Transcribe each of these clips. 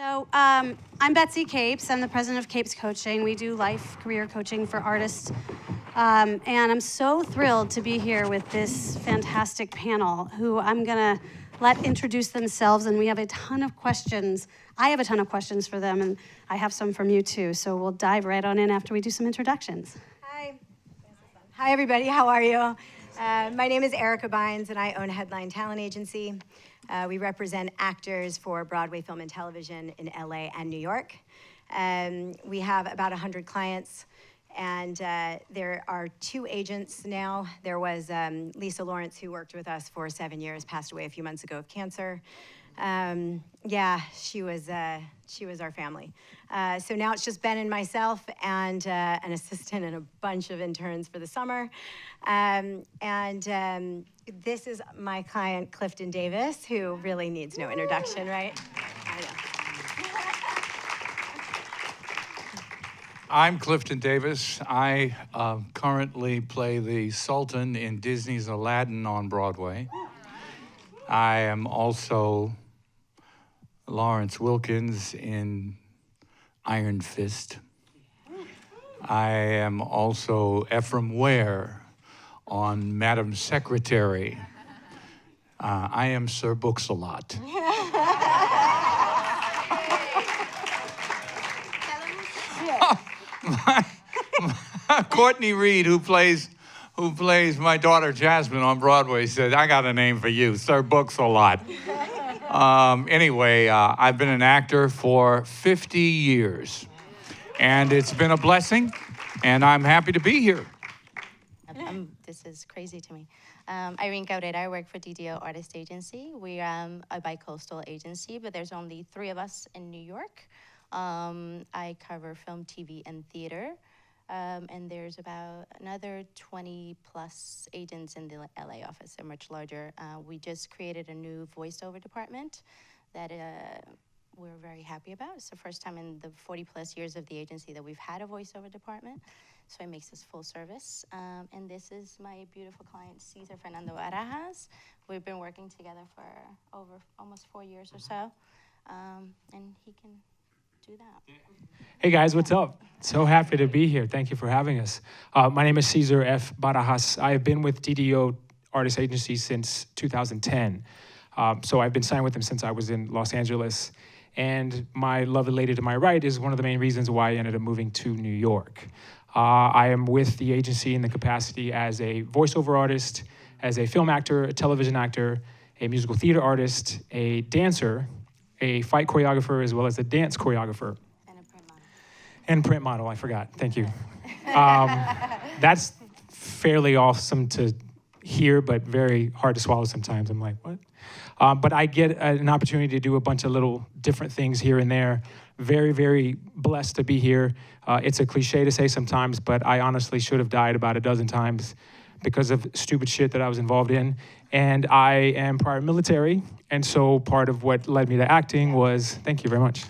So I'm Betsy Capes. I'm the president of Capes Coaching. We do life career coaching for artists. And I'm so thrilled to be here with this fantastic panel who I'm going to let introduce themselves. And we have a ton of questions. I have a ton of questions for them, and I have some from you too. So we'll dive right on in after we do some introductions. Hi. Hi, everybody. How are you? My name is Erica Bynes, and I own Headline Talent Agency. We represent actors for Broadway, film, and television in LA and New York. We have about 100 clients, and there are 2 agents now. There was Lisa Lawrence, who worked with us for 7 years, passed away a few months ago of cancer. Yeah, she was our family. So now it's just Ben and myself and an assistant and a bunch of interns for the summer. This is my client, Clifton Davis, who really needs no introduction, right? I know. I'm Clifton Davis. I currently play the Sultan in Disney's Aladdin on Broadway. I am also Lawrence Wilkins in Iron Fist. I am also Ephraim Ware on Madam Secretary. I am Sir Books-A-Lot. Courtney Reed, who plays my daughter Jasmine on Broadway, said, "I got a name for you, Sir Books-A-Lot." Anyway, I've been an actor for 50 years, and it's been a blessing, and I'm happy to be here. This is crazy to me. Irene Cabrera, I work for DDO Artist Agency. We are a bi-coastal agency, but there's only 3 of us in New York. I cover film, TV, and theater. And there's about another 20 plus agents in the LA office. They're much larger. We just created a new voiceover department that we're very happy about. It's the first time in the 40 plus years of the agency that we've had a voiceover department. So it makes us full service. And this is my beautiful client, Ceasar Fernando Barajas. We've been working together for over almost 4 years or so. And he can do that. Hey guys, what's up? So happy to be here. Thank you for having us. My name is Caesar F. Barajas. I have been with DDO Artist Agency since 2010. So I've been signed with them since I was in Los Angeles. And my lovely lady to my right is one of the main reasons why I ended up moving to New York. I am with the agency in the capacity as a voiceover artist, as a film actor, a television actor, a musical theater artist, a dancer, a fight choreographer, as well as a dance choreographer. And a print model. And print model, I forgot. Thank you. That's fairly awesome to hear, but very hard to swallow sometimes. I'm like, what? But I get an opportunity to do a bunch of little different things here and there. Very, very blessed to be here. It's a cliche to say sometimes, but I honestly should have died about a dozen times because of stupid shit that I was involved in. And I am prior military, and so part of what led me to acting was, thank you very much,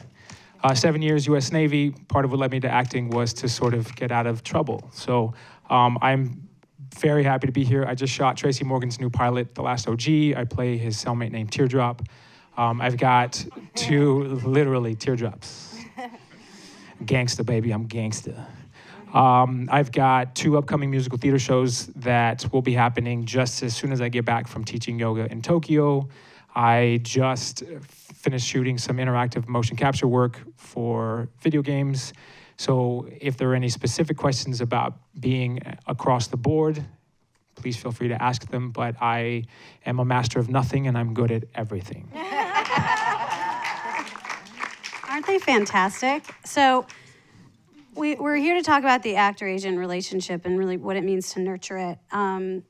7 years U.S. Navy. Part of what led me to acting was to sort of get out of trouble. So I'm very happy to be here. I just shot Tracy Morgan's new pilot, The Last OG. I play his cellmate named Teardrop. I've got 2 literally teardrops. Gangsta, baby, I'm gangsta. I've got 2 upcoming musical theater shows that will be happening just as soon as I get back from teaching yoga in Tokyo. I just finished shooting some interactive motion capture work for video games. So if there are any specific questions about being across the board, please feel free to ask them. But I am a master of nothing, and I'm good at everything. Aren't they fantastic? So we're here to talk about the actor-agent relationship and really what it means to nurture it on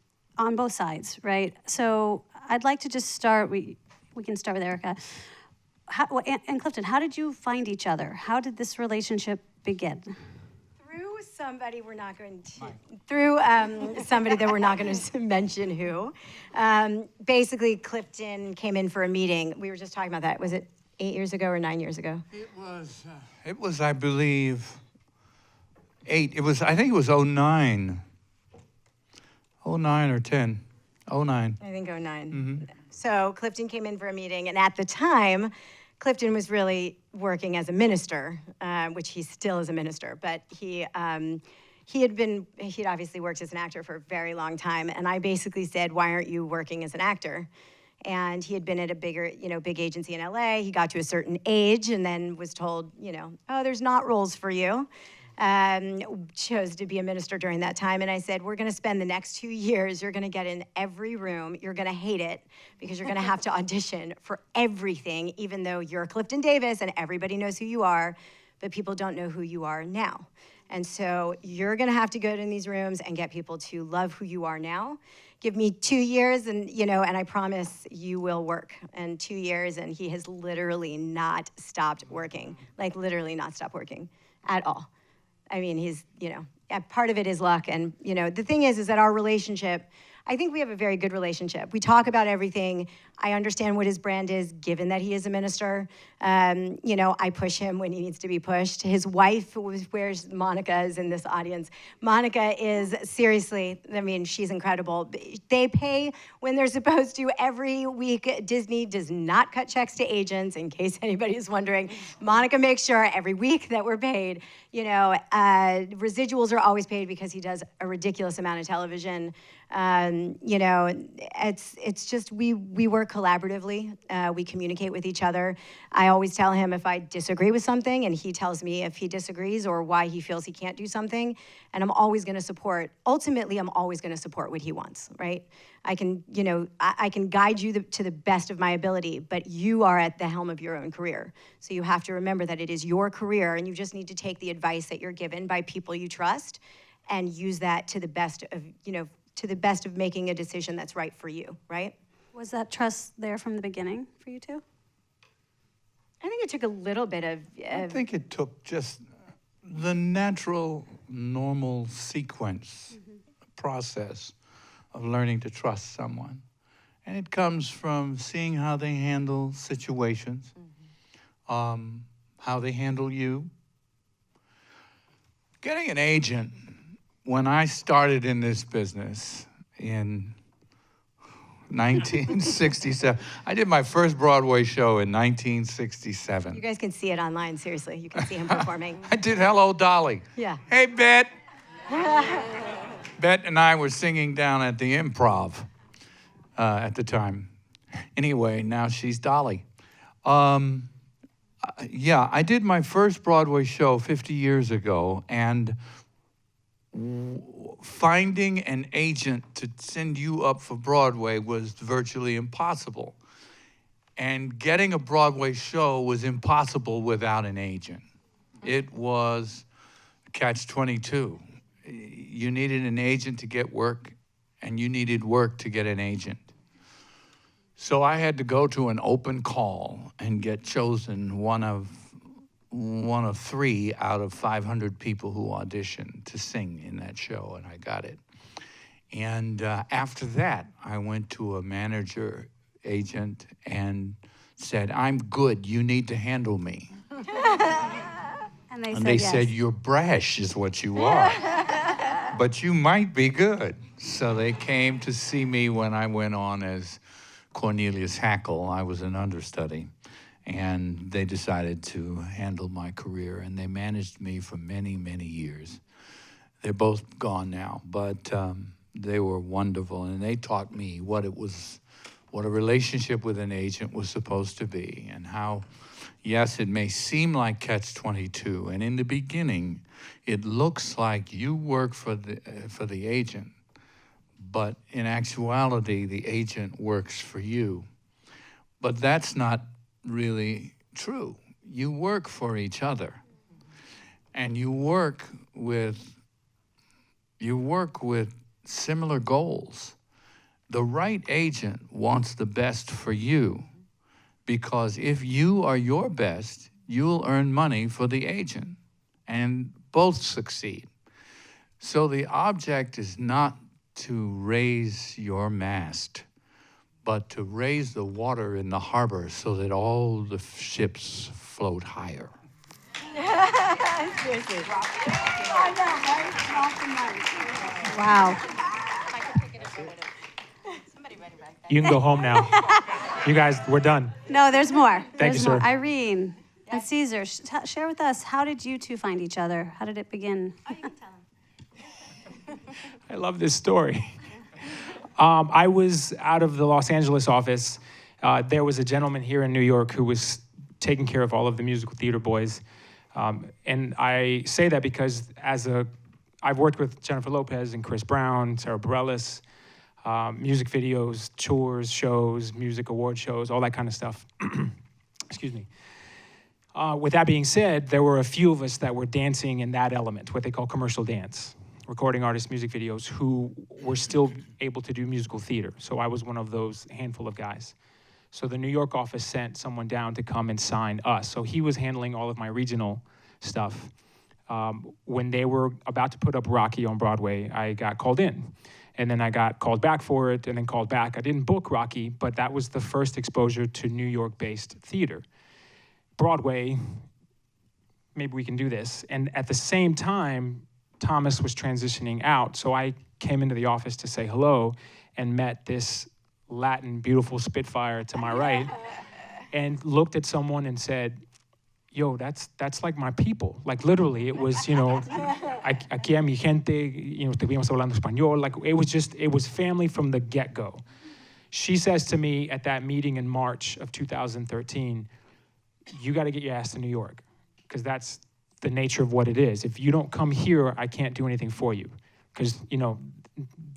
both sides, right? So I'd like to just start, we can start with Erica. And Clifton, how did you find each other? How did this relationship begin? Through somebody we're not going to, somebody that we're not going to mention who. Basically, Clifton came in for a meeting. We were just talking about that. Was it 8 years ago or 9 years ago? It was, I believe, 8. I think it was 09. 09 or 10. 09. I think 09. Mm-hmm. So Clifton came in for a meeting, and at the time, Clifton was really working as a minister, which he still is a minister, but he'd obviously worked as an actor for a very long time, and I basically said, why aren't you working as an actor? And he had been at a big agency in LA. He got to a certain age and then was told, oh, there's not roles for you. Chose to be a minister during that time. And I said, we're going to spend the next 2 years. You're going to get in every room. You're going to hate it because you're going to have to audition for everything, even though you're Clifton Davis and everybody knows who you are, but people don't know who you are now. And so you're going to have to go in these rooms and get people to love who you are now. Give me 2 years and I promise you will work. And 2 years, and he has literally not stopped working, like literally not stopped working at all. I mean, he's, part of it is luck. And, the thing is that our relationship, I think we have a very good relationship. We talk about everything. I understand what his brand is, given that he is a minister. I push him when he needs to be pushed. His wife, where's Monica, is in this audience. Monica is seriously, she's incredible. They pay when they're supposed to every week. Disney does not cut checks to agents, in case anybody is wondering. Monica makes sure every week that we're paid. Residuals are always paid because he does a ridiculous amount of television. It's just we work collaboratively. We communicate with each other. I always tell him if I disagree with something, and he tells me if he disagrees or why he feels he can't do something. And I'm always going to support. Ultimately, I'm always going to support what he wants. Right? I can guide you to the best of my ability, but you are at the helm of your own career. So you have to remember that it is your career, and you just need to take the advice that you're given by people you trust, and use that to the best of making a decision that's right for you, right? Was that trust there from the beginning for you two? I think it took a little bit of... I think it took just the natural, normal sequence, process of learning to trust someone. And it comes from seeing how they handle situations, how they handle you. Getting an agent, when I started in this business in 1967, I did my first Broadway show in 1967. You guys can see it online, seriously. You can see him performing. I did Hello, Dolly. Yeah. Hey, Bet. Bet and I were singing down at the Improv at the time. Anyway, now she's Dolly. Yeah, I did my first Broadway show 50 years ago, and finding an agent to send you up for Broadway was virtually impossible. And getting a Broadway show was impossible without an agent. It was catch-22. You needed an agent to get work, and you needed work to get an agent. So I had to go to an open call and get chosen one of 3 out of 500 people who auditioned to sing in that show, and I got it. And after that, I went to a manager agent and said, I'm good, you need to handle me. And They yes. said, you're brash is what you are, but you might be good. So they came to see me when I went on as Cornelius Hackle. I was an understudy. And they decided to handle my career, and they managed me for many, many years. They're both gone now, but they were wonderful, and they taught me what a relationship with an agent was supposed to be, and how, yes, it may seem like catch-22, and in the beginning, it looks like you work for the agent, but in actuality, the agent works for you. But that's not really true. You work for each other, and you work with similar goals. The right agent wants the best for you, because if you are your best, you'll earn money for the agent, and both succeed. So the object is not to raise your mast, but to raise the water in the harbor so that all the ships float higher. Seriously. Wow. You can go home now. You guys, we're done. No, there's more. Thank There's you, sir. more. Irene and Caesar, share with us, how did you two find each other? How did it begin? Oh, you can tell him. I love this story. I was out of the Los Angeles office. There was a gentleman here in New York who was taking care of all of the musical theater boys. And I say that because I've worked with Jennifer Lopez and Chris Brown, Sarah Bareilles, music videos, tours, shows, music award shows, all that kind of stuff. Excuse me. With that being said, there were a few of us that were dancing in that element, what they call commercial dance, recording artists' music videos who were still able to do musical theater. So I was one of those handful of guys. So the New York office sent someone down to come and sign us. So he was handling all of my regional stuff. When they were about to put up Rocky on Broadway, I got called in. And then I got called back for it, and then called back. I didn't book Rocky, but that was the first exposure to New York-based theater. Broadway, maybe we can do this. And at the same time, Thomas was transitioning out, so I came into the office to say hello and met this Latin, beautiful Spitfire to my right, and looked at someone and said, yo, that's like my people. Like literally, it was, aquí a mi gente, estuvimos hablando español. Like it was family from the get-go. She says to me at that meeting in March of 2013, you got to get your ass to New York, because that's the nature of what it is. If you don't come here, I can't do anything for you, because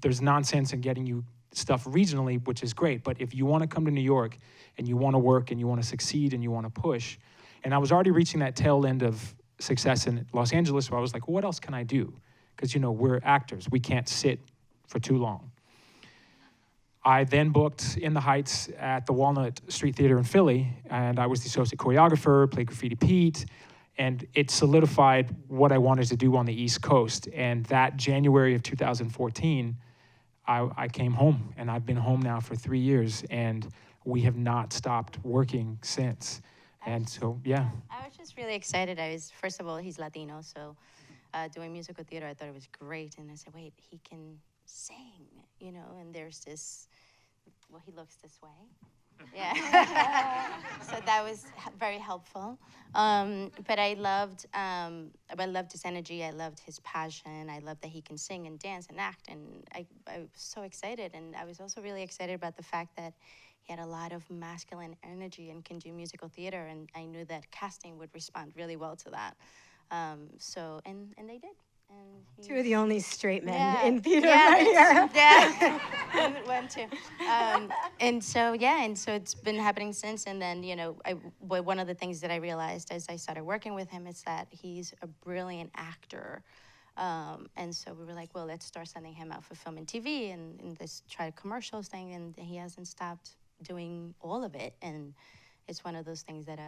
there's nonsense in getting you stuff regionally, which is great. But if you want to come to New York and you want to work and you want to succeed and you want to push, and I was already reaching that tail end of success in Los Angeles, where I was like, well, what else can I do? Because we're actors, we can't sit for too long. I then booked In the Heights at the Walnut Street Theater in Philly, and I was the associate choreographer, played Graffiti Pete, and it solidified what I wanted to do on the East Coast. And that January of 2014, I came home, and I've been home now for 3 years, and we have not stopped working since. And so, yeah. I was just really excited. First of all, he's Latino, so doing musical theater, I thought it was great. And I said, wait, he can sing, and there's this, well, he looks this way. Yeah. So that was very helpful. But I loved his energy. I loved his passion. I loved that he can sing and dance and act. And I was so excited. And I was also really excited about the fact that he had a lot of masculine energy and can do musical theater. And I knew that casting would respond really well to that. And they did. And Two of the only straight men yeah, in theater yeah, right here. Yeah, one, two. And so it's been happening since. And then, one of the things that I realized as I started working with him is that he's a brilliant actor. And so we were like, well, let's start sending him out for film and TV and this try commercials thing. And he hasn't stopped doing all of it. And it's one of those things that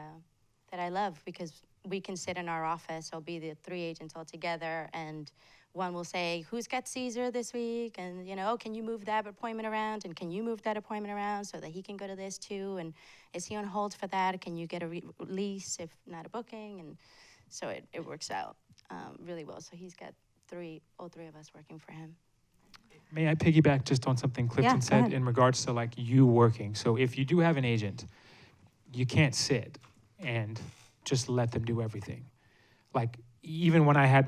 I love, because we can sit in our office, I'll be the 3 agents all together, and one will say, who's got Ceasar this week? And, can you move that appointment around? And can you move that appointment around so that he can go to this too? And is he on hold for that? Can you get a release if not a booking? And so it works out really well. So he's got all three of us working for him. May I piggyback just on something Clifton said ahead. in regards to like you working? So if you do have an agent, you can't sit and just let them do everything. Like even when I had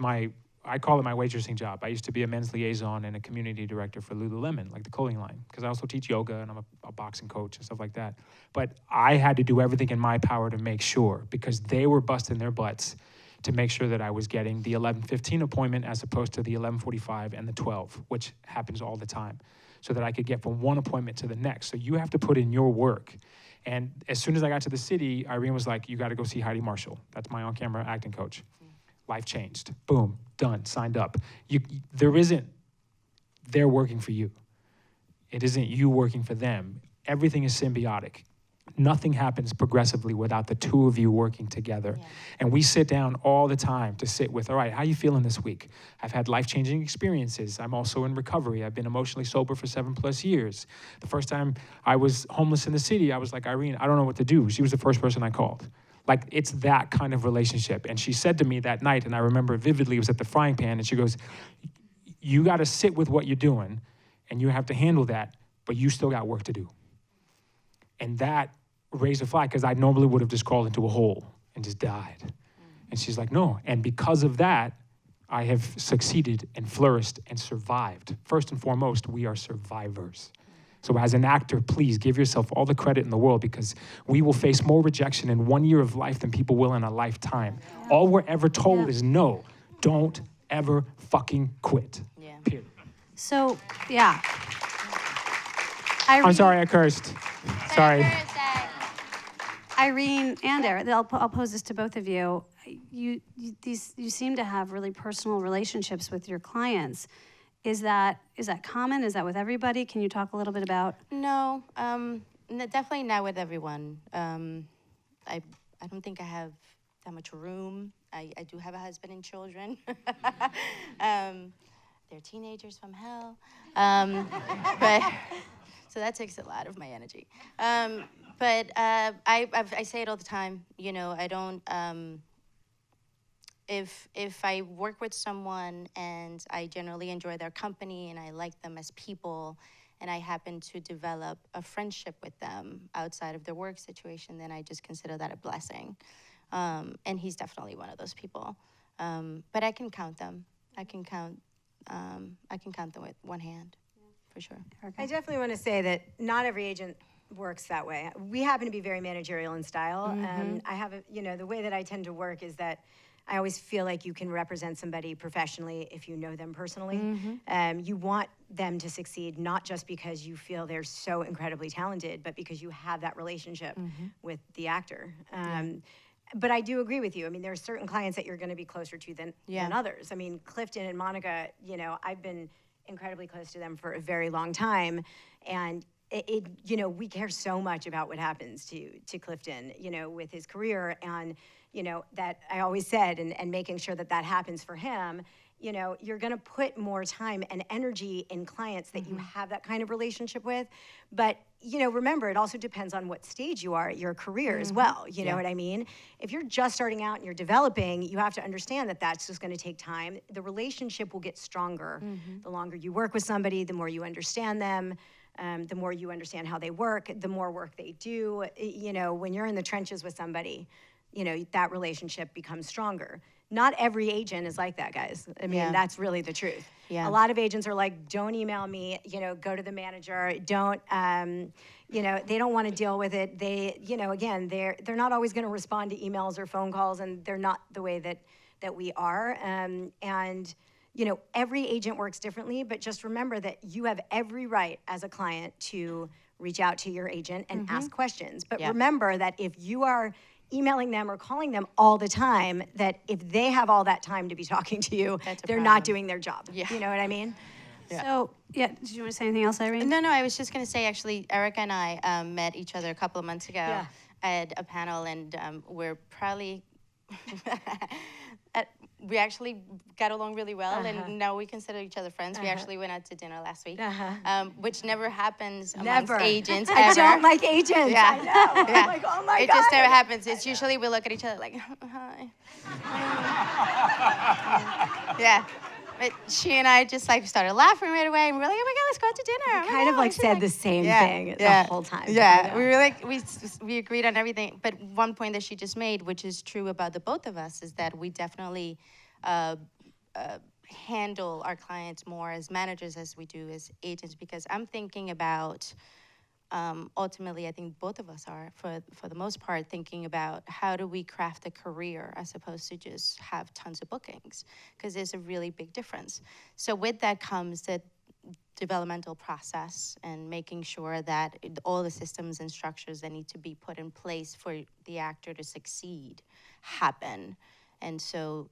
I call it my waitressing job. I used to be a men's liaison and a community director for Lululemon, like the clothing line, because I also teach yoga and I'm a boxing coach and stuff like that. But I had to do everything in my power to make sure, because they were busting their butts to make sure that I was getting the 11:15 appointment as opposed to the 11:45 and the 12, which happens all the time, so that I could get from one appointment to the next. So you have to put in your work. And as soon as I got to the city, Irene was like, you got to go see Heidi Marshall. That's my on-camera acting coach. Life changed. Boom, done, signed up. They're working for you. It isn't you working for them. Everything is symbiotic. Nothing happens progressively without the two of you working together. Yeah. And we sit down all the time to sit with, all right, how you feeling this week? I've had life-changing experiences. I'm also in recovery. I've been emotionally sober for 7+ years. The first time I was homeless in the city, I was like, Irene, I don't know what to do. She was the first person I called. Like, it's that kind of relationship. And she said to me that night, and I remember vividly, it was at the frying pan, and she goes, you got to sit with what you're doing, and you have to handle that, but you still got work to do. And that raised a flag, because I normally would have just crawled into a hole and just died. And she's like, no. And because of that, I have succeeded and flourished and survived. First and foremost, we are survivors. So as an actor, please give yourself all the credit in the world, because we will face more rejection in 1 year of life than people will in a lifetime. All we're ever told is no, don't ever fucking quit. Yeah. Period. So, yeah. I'm sorry I cursed. Sorry. Irene and Eric, I'll pose this to both of you. You seem to have really personal relationships with your clients. Is that common? Is that with everybody? Can you talk a little bit about? No, definitely not with everyone. I don't think I have that much room. I do have a husband and children. They're teenagers from hell. But so that takes a lot of my energy. But I say it all the time. You know, I don't. If I work with someone and I generally enjoy their company and I like them as people, and I happen to develop a friendship with them outside of their work situation, then I just consider that a blessing. And he's definitely one of those people. But I can count them. I can count them with one hand, for sure. I definitely want to say that not every agent works that way. We happen to be very managerial in style. I have the way that I tend to work is that I always feel like you can represent somebody professionally if you know them personally. You want them to succeed, not just because you feel they're so incredibly talented, but because you have that relationship with the actor. But I do agree with you. I mean, there are certain clients that you're going to be closer to than others. I mean, Clifton and Monica, I've been incredibly close to them for a very long time. And we care so much about what happens to Clifton, with his career. And, that I always said, and making sure that happens for him, you're going to put more time and energy in clients that you have that kind of relationship with. But, remember, it also depends on what stage you are at your career as well. You know what I mean? If you're just starting out and you're developing, you have to understand that that's just going to take time. The relationship will get stronger. The longer you work with somebody, the more you understand them. The more you understand how they work, the more work they do. When you're in the trenches with somebody, that relationship becomes stronger. Not every agent is like that, guys. I mean, that's really the truth. A lot of agents are like, don't email me, go to the manager. Don't, they don't want to deal with it. They, again, they're not always going to respond to emails or phone calls, and they're not the way that we are. Every agent works differently, but just remember that you have every right as a client to reach out to your agent and ask questions. But remember that if you are emailing them or calling them all the time, that if they have all that time to be talking to you, they're not doing their job. You know what I mean? So, did you want to say anything else, Irene? No, I was just going to say, actually, Erica and I met each other a couple of months ago at a panel, and we're probably... we actually got along really well, and now we consider each other friends. We actually went out to dinner last week, which never happens amongst agents ever. I don't like agents. I know. I'm like, oh my God. It just never happens. It's usually we look at each other like, hi. But she and I just started laughing right away, and we're like, oh my God, let's go out to dinner. We kind of said the same thing the whole time. We were we agreed on everything. But one point that she just made, which is true about the both of us, is that we definitely handle our clients more as managers as we do as agents, because I'm thinking about, ultimately, I think both of us are, for the most part, thinking about how do we craft a career as opposed to just have tons of bookings, because there's a really big difference. So with that comes the developmental process and making sure that all the systems and structures that need to be put in place for the actor to succeed happen. And so,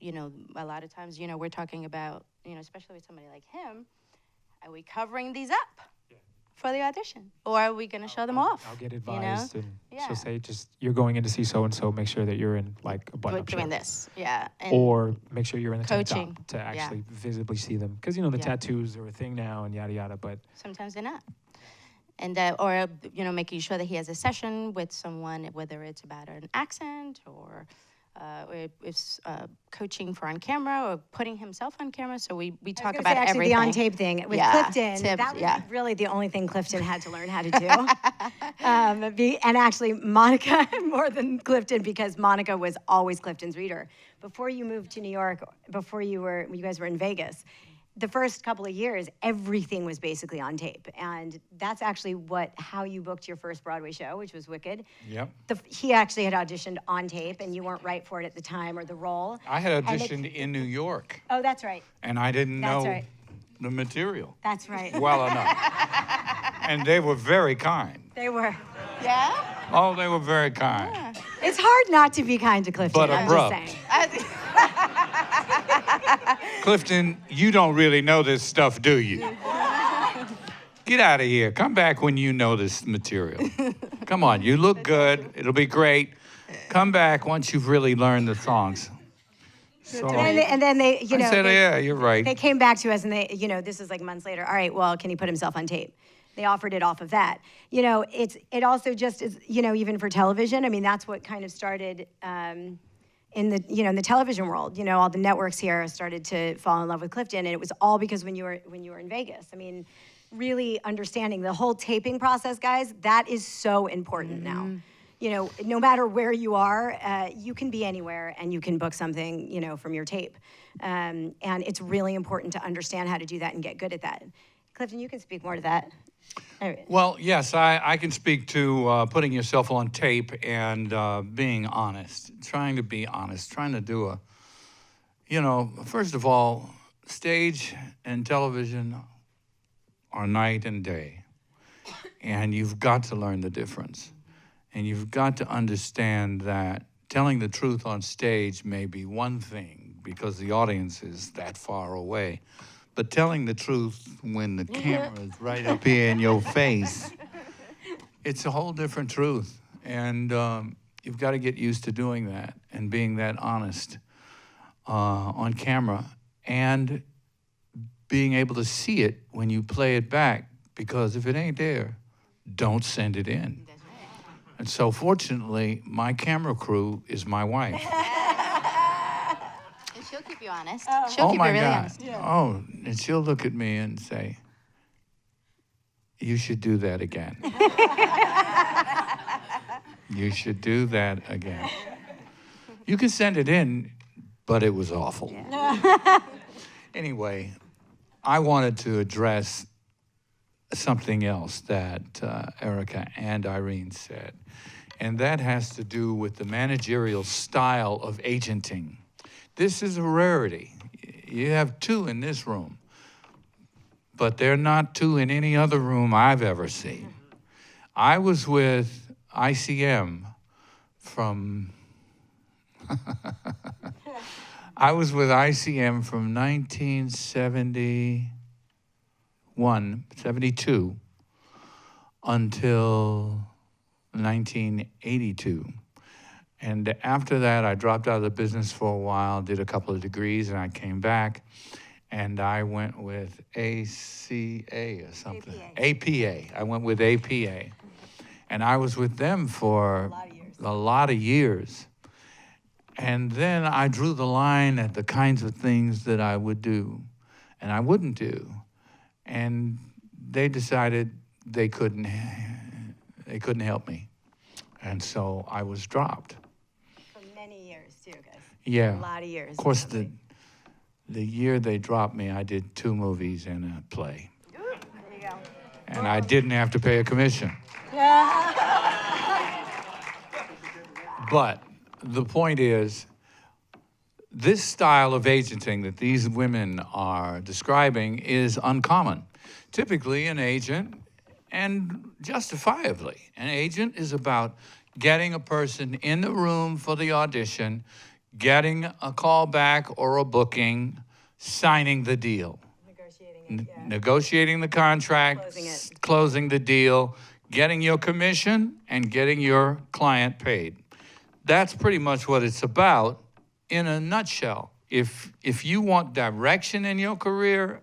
a lot of times, we're talking about, especially with somebody like him, are we covering these up for the audition? Or are we going to show them off? I'll get advised, and she'll say, just, you're going in to see so-and-so, make sure that you're in, a button-up shirt. Doing this, and or make sure you're in the coaching. tank top to actually visibly see them. Because, the tattoos are a thing now and yada, yada, but... Sometimes they're not. And, or, making sure that he has a session with someone, whether it's about an accent or... coaching for on camera or putting himself on camera. So we I talk was about gonna say, actually, everything. the on-tape thing with Yeah, Clifton, tips, that was yeah. like really the only thing Clifton had to learn how to do. And actually, Monica more than Clifton, because Monica was always Clifton's reader. Before you moved to New York, before you guys were in Vegas, the first couple of years, everything was basically on tape. And that's actually how you booked your first Broadway show, which was Wicked. Yep. He actually had auditioned on tape, and you weren't right for it at the time, or the role. I had And auditioned in New York, Oh, that's right. and I didn't That's know right. the material That's right. well enough. And they were very kind. They were. Yeah? Oh, they were very kind. It's hard not to be kind to Clifton. But I'm abrupt. just saying. Clifton, you don't really know this stuff, do you? Get out of here. Come back when you know this material. Come on, you look good. It'll be great. Come back once you've really learned the songs. So And then they, you know, I said, yeah, you're right. they came back to us and they, this is like months later. All right, well, can he put himself on tape? They offered it off of that. It also just is, even for television. I mean, that's what kind of started in the television world. All the networks here started to fall in love with Clifton, and it was all because when you were in Vegas. I mean, really understanding the whole taping process, guys. That is so important now. No matter where you are, you can be anywhere and you can book something, from your tape. And it's really important to understand how to do that and get good at that. Clifton, you can speak more to that. Well, yes, I can speak to putting yourself on tape and being honest, trying to be honest, trying to do first of all, stage and television are night and day. And you've got to learn the difference. And you've got to understand that telling the truth on stage may be one thing because the audience is that far away. But telling the truth when the camera is right up here in your face, it's a whole different truth. And you've got to get used to doing that and being that honest on camera and being able to see it when you play it back, because if it ain't there, don't send it in. And so fortunately, my camera crew is my wife. And she'll keep you honest. She'll Oh keep my you really God. honest. Oh, and she'll look at me and say, you should do that again. You should do that again. You can send it in, but it was awful. Anyway, I wanted to address something else that Erica and Irene said, and that has to do with the managerial style of agenting. This is a rarity. You have two in this room, but they're not two in any other room I've ever seen. I was with ICM from 1972 until 1982. And after that, I dropped out of the business for a while, did a couple of degrees, and I came back, and I went with ACA or something. APA. I went with APA. And I was with them for a lot of years. And then I drew the line at the kinds of things that I would do and I wouldn't do. And they decided they couldn't help me. And so I was dropped. For many years, too, guys. Yeah. A lot of years. Of course, the year they dropped me, I did 2 movies and a play. There you go. And I didn't have to pay a commission. But the point is, this style of agenting that these women are describing is uncommon. Typically, an agent, and justifiably, an agent is about getting a person in the room for the audition, getting a call back or a booking, signing the deal. Negotiating the contract, closing the deal, getting your commission, and getting your client paid. That's pretty much what it's about in a nutshell. If you want direction in your career,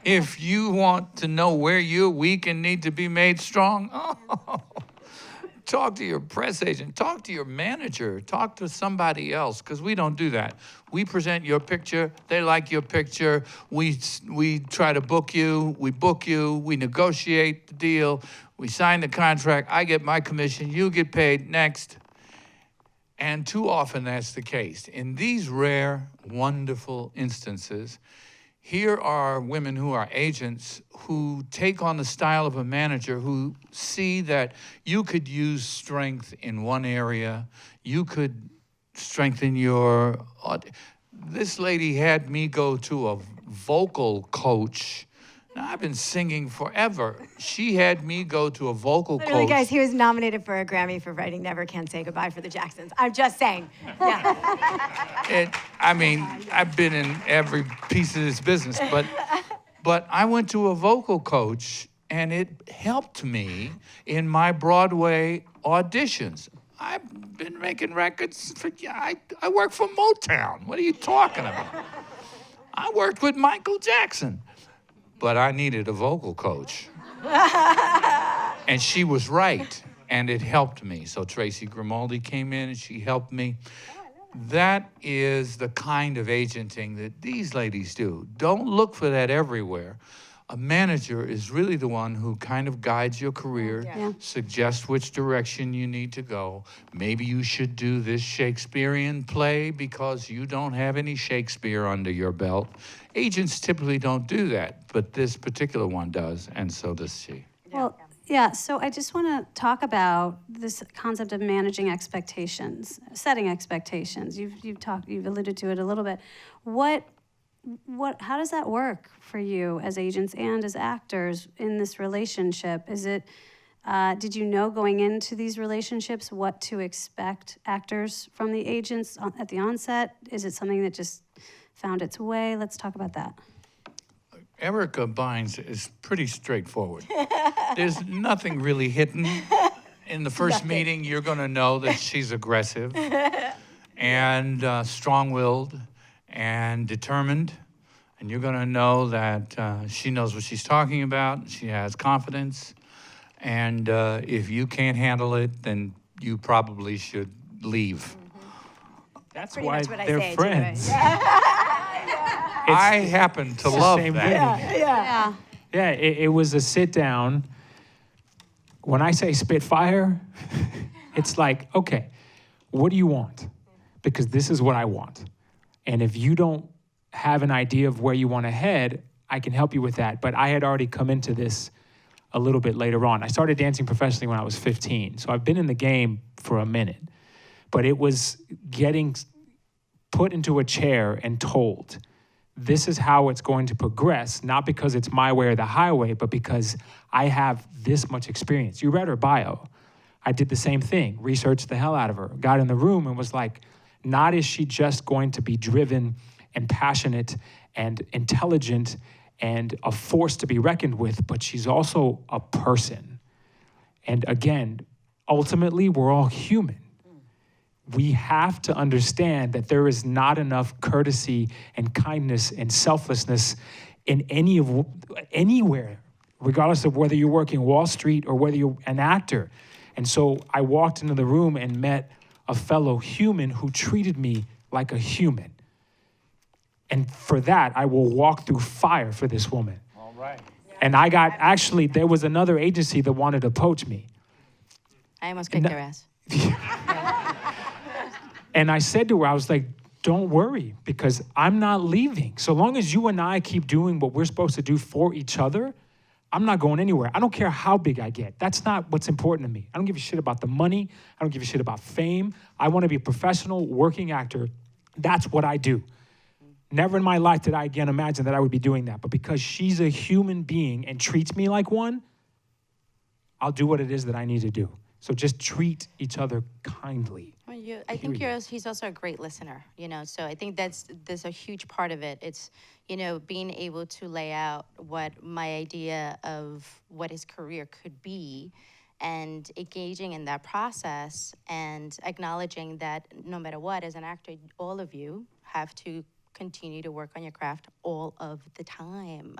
if you want to know where you're weak and need to be made strong, talk to your press agent, talk to your manager, talk to somebody else, because we don't do that. We present your picture, they like your picture, we try to book you, we negotiate the deal, we sign the contract, I get my commission, you get paid, next. And too often that's the case. In these rare, wonderful instances, here are women who are agents who take on the style of a manager, who see that you could use strength in one area, you could strengthen your... This lady had me go to a vocal coach. Now, I've been singing forever. She had me go to a vocal Literally, coach. guys, he was nominated for a Grammy for writing Never Can Say Goodbye for the Jacksons. I'm just saying. Yeah. I've been in every piece of this business, but I went to a vocal coach, and it helped me in my Broadway auditions. I've been making records I work for Motown. What are you talking about? I worked with Michael Jackson, but I needed a vocal coach. And she was right, and it helped me. So Tracy Grimaldi came in, and she helped me. That is the kind of agenting that these ladies do. Don't look for that everywhere. A manager is really the one who kind of guides your career, suggests which direction you need to go. Maybe you should do this Shakespearean play because you don't have any Shakespeare under your belt. Agents typically don't do that, but this particular one does, and so does she. Well, yeah, so I just want to talk about this concept of managing expectations, setting expectations. You've alluded to it a little bit. How does that work for you as agents and as actors in this relationship? Is it, did you know going into these relationships what to expect actors from the agents at the onset? Is it something that just found its way? Let's talk about that. Erica Bynes is pretty straightforward. There's nothing really hidden. In the first meeting, you're going to know that she's aggressive and strong-willed and determined. And you're going to know that she knows what she's talking about. She has confidence. And if you can't handle it, then you probably should leave. That's Pretty why much what I they're say, too, friends. I happen to love same that. thing. Yeah. Yeah, it was a sit down. When I say Spitfire, it's like, okay, what do you want? Because this is what I want. And if you don't have an idea of where you want to head, I can help you with that. But I had already come into this a little bit later on. I started dancing professionally when I was 15. So I've been in the game for a minute. But it was getting put into a chair and told, this is how it's going to progress, not because it's my way or the highway, but because I have this much experience. You read her bio. I did the same thing, researched the hell out of her, got in the room and was like, not is she just going to be driven and passionate and intelligent and a force to be reckoned with, but she's also a person. And again, ultimately, we're all human. We have to understand that there is not enough courtesy and kindness and selflessness in anywhere, regardless of whether you're working Wall Street or whether you're an actor. And so I walked into the room and met a fellow human who treated me like a human. And for that, I will walk through fire for this woman. All right. And there was another agency that wanted to poach me. I almost kicked their ass. And I said to her, I was like, don't worry, because I'm not leaving. So long as you and I keep doing what we're supposed to do for each other, I'm not going anywhere. I don't care how big I get. That's not what's important to me. I don't give a shit about the money. I don't give a shit about fame. I want to be a professional working actor. That's what I do. Never in my life did I again imagine that I would be doing that. But because she's a human being and treats me like one, I'll do what it is that I need to do. So just treat each other kindly. Well, I think he's also a great listener, so I think that's a huge part of it. It's, being able to lay out what my idea of what his career could be and engaging in that process and acknowledging that no matter what, as an actor, all of you have to continue to work on your craft all of the time.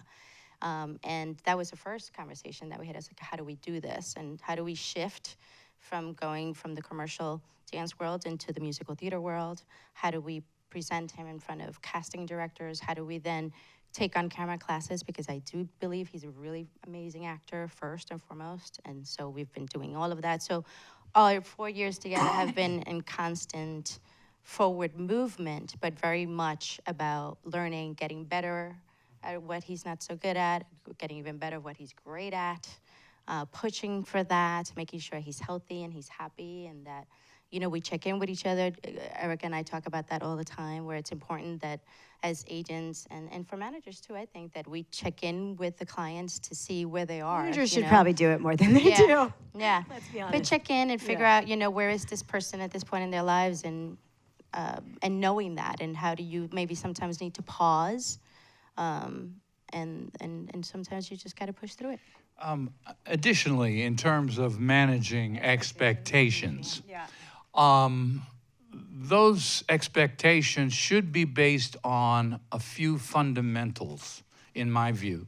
And that was the first conversation that we had. I was like, how do we do this? And how do we shift from going from the commercial dance world into the musical theater world? How do we present him in front of casting directors? How do we then take on camera classes? Because I do believe he's a really amazing actor, first and foremost. And so we've been doing all of that. So our 4 years together have been in constant forward movement, but very much about learning, getting better at what he's not so good at, getting even better at what he's great at, pushing for that, making sure he's healthy and he's happy, and that, you know, we check in with each other. Erica and I talk about that all the time, where it's important that as agents and for managers too, I think that we check in with the clients to see where they are. Managers should probably do it more than they do. Yeah. Let's be honest. But check in and figure out, you know, where is this person at this point in their lives, and knowing that, and how do you maybe sometimes need to pause, and sometimes you just got to push through it. Additionally, in terms of managing expectations, those expectations should be based on a few fundamentals, in my view.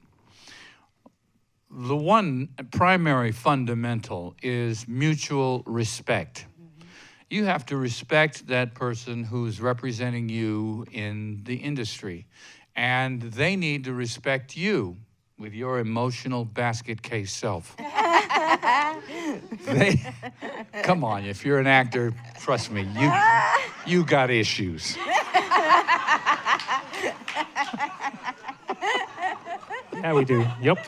The one primary fundamental is mutual respect. You have to respect that person who's representing you in the industry, and they need to respect you with your emotional basket case self. Come on, if you're an actor, trust me, you got issues. Yeah, we do. Yep.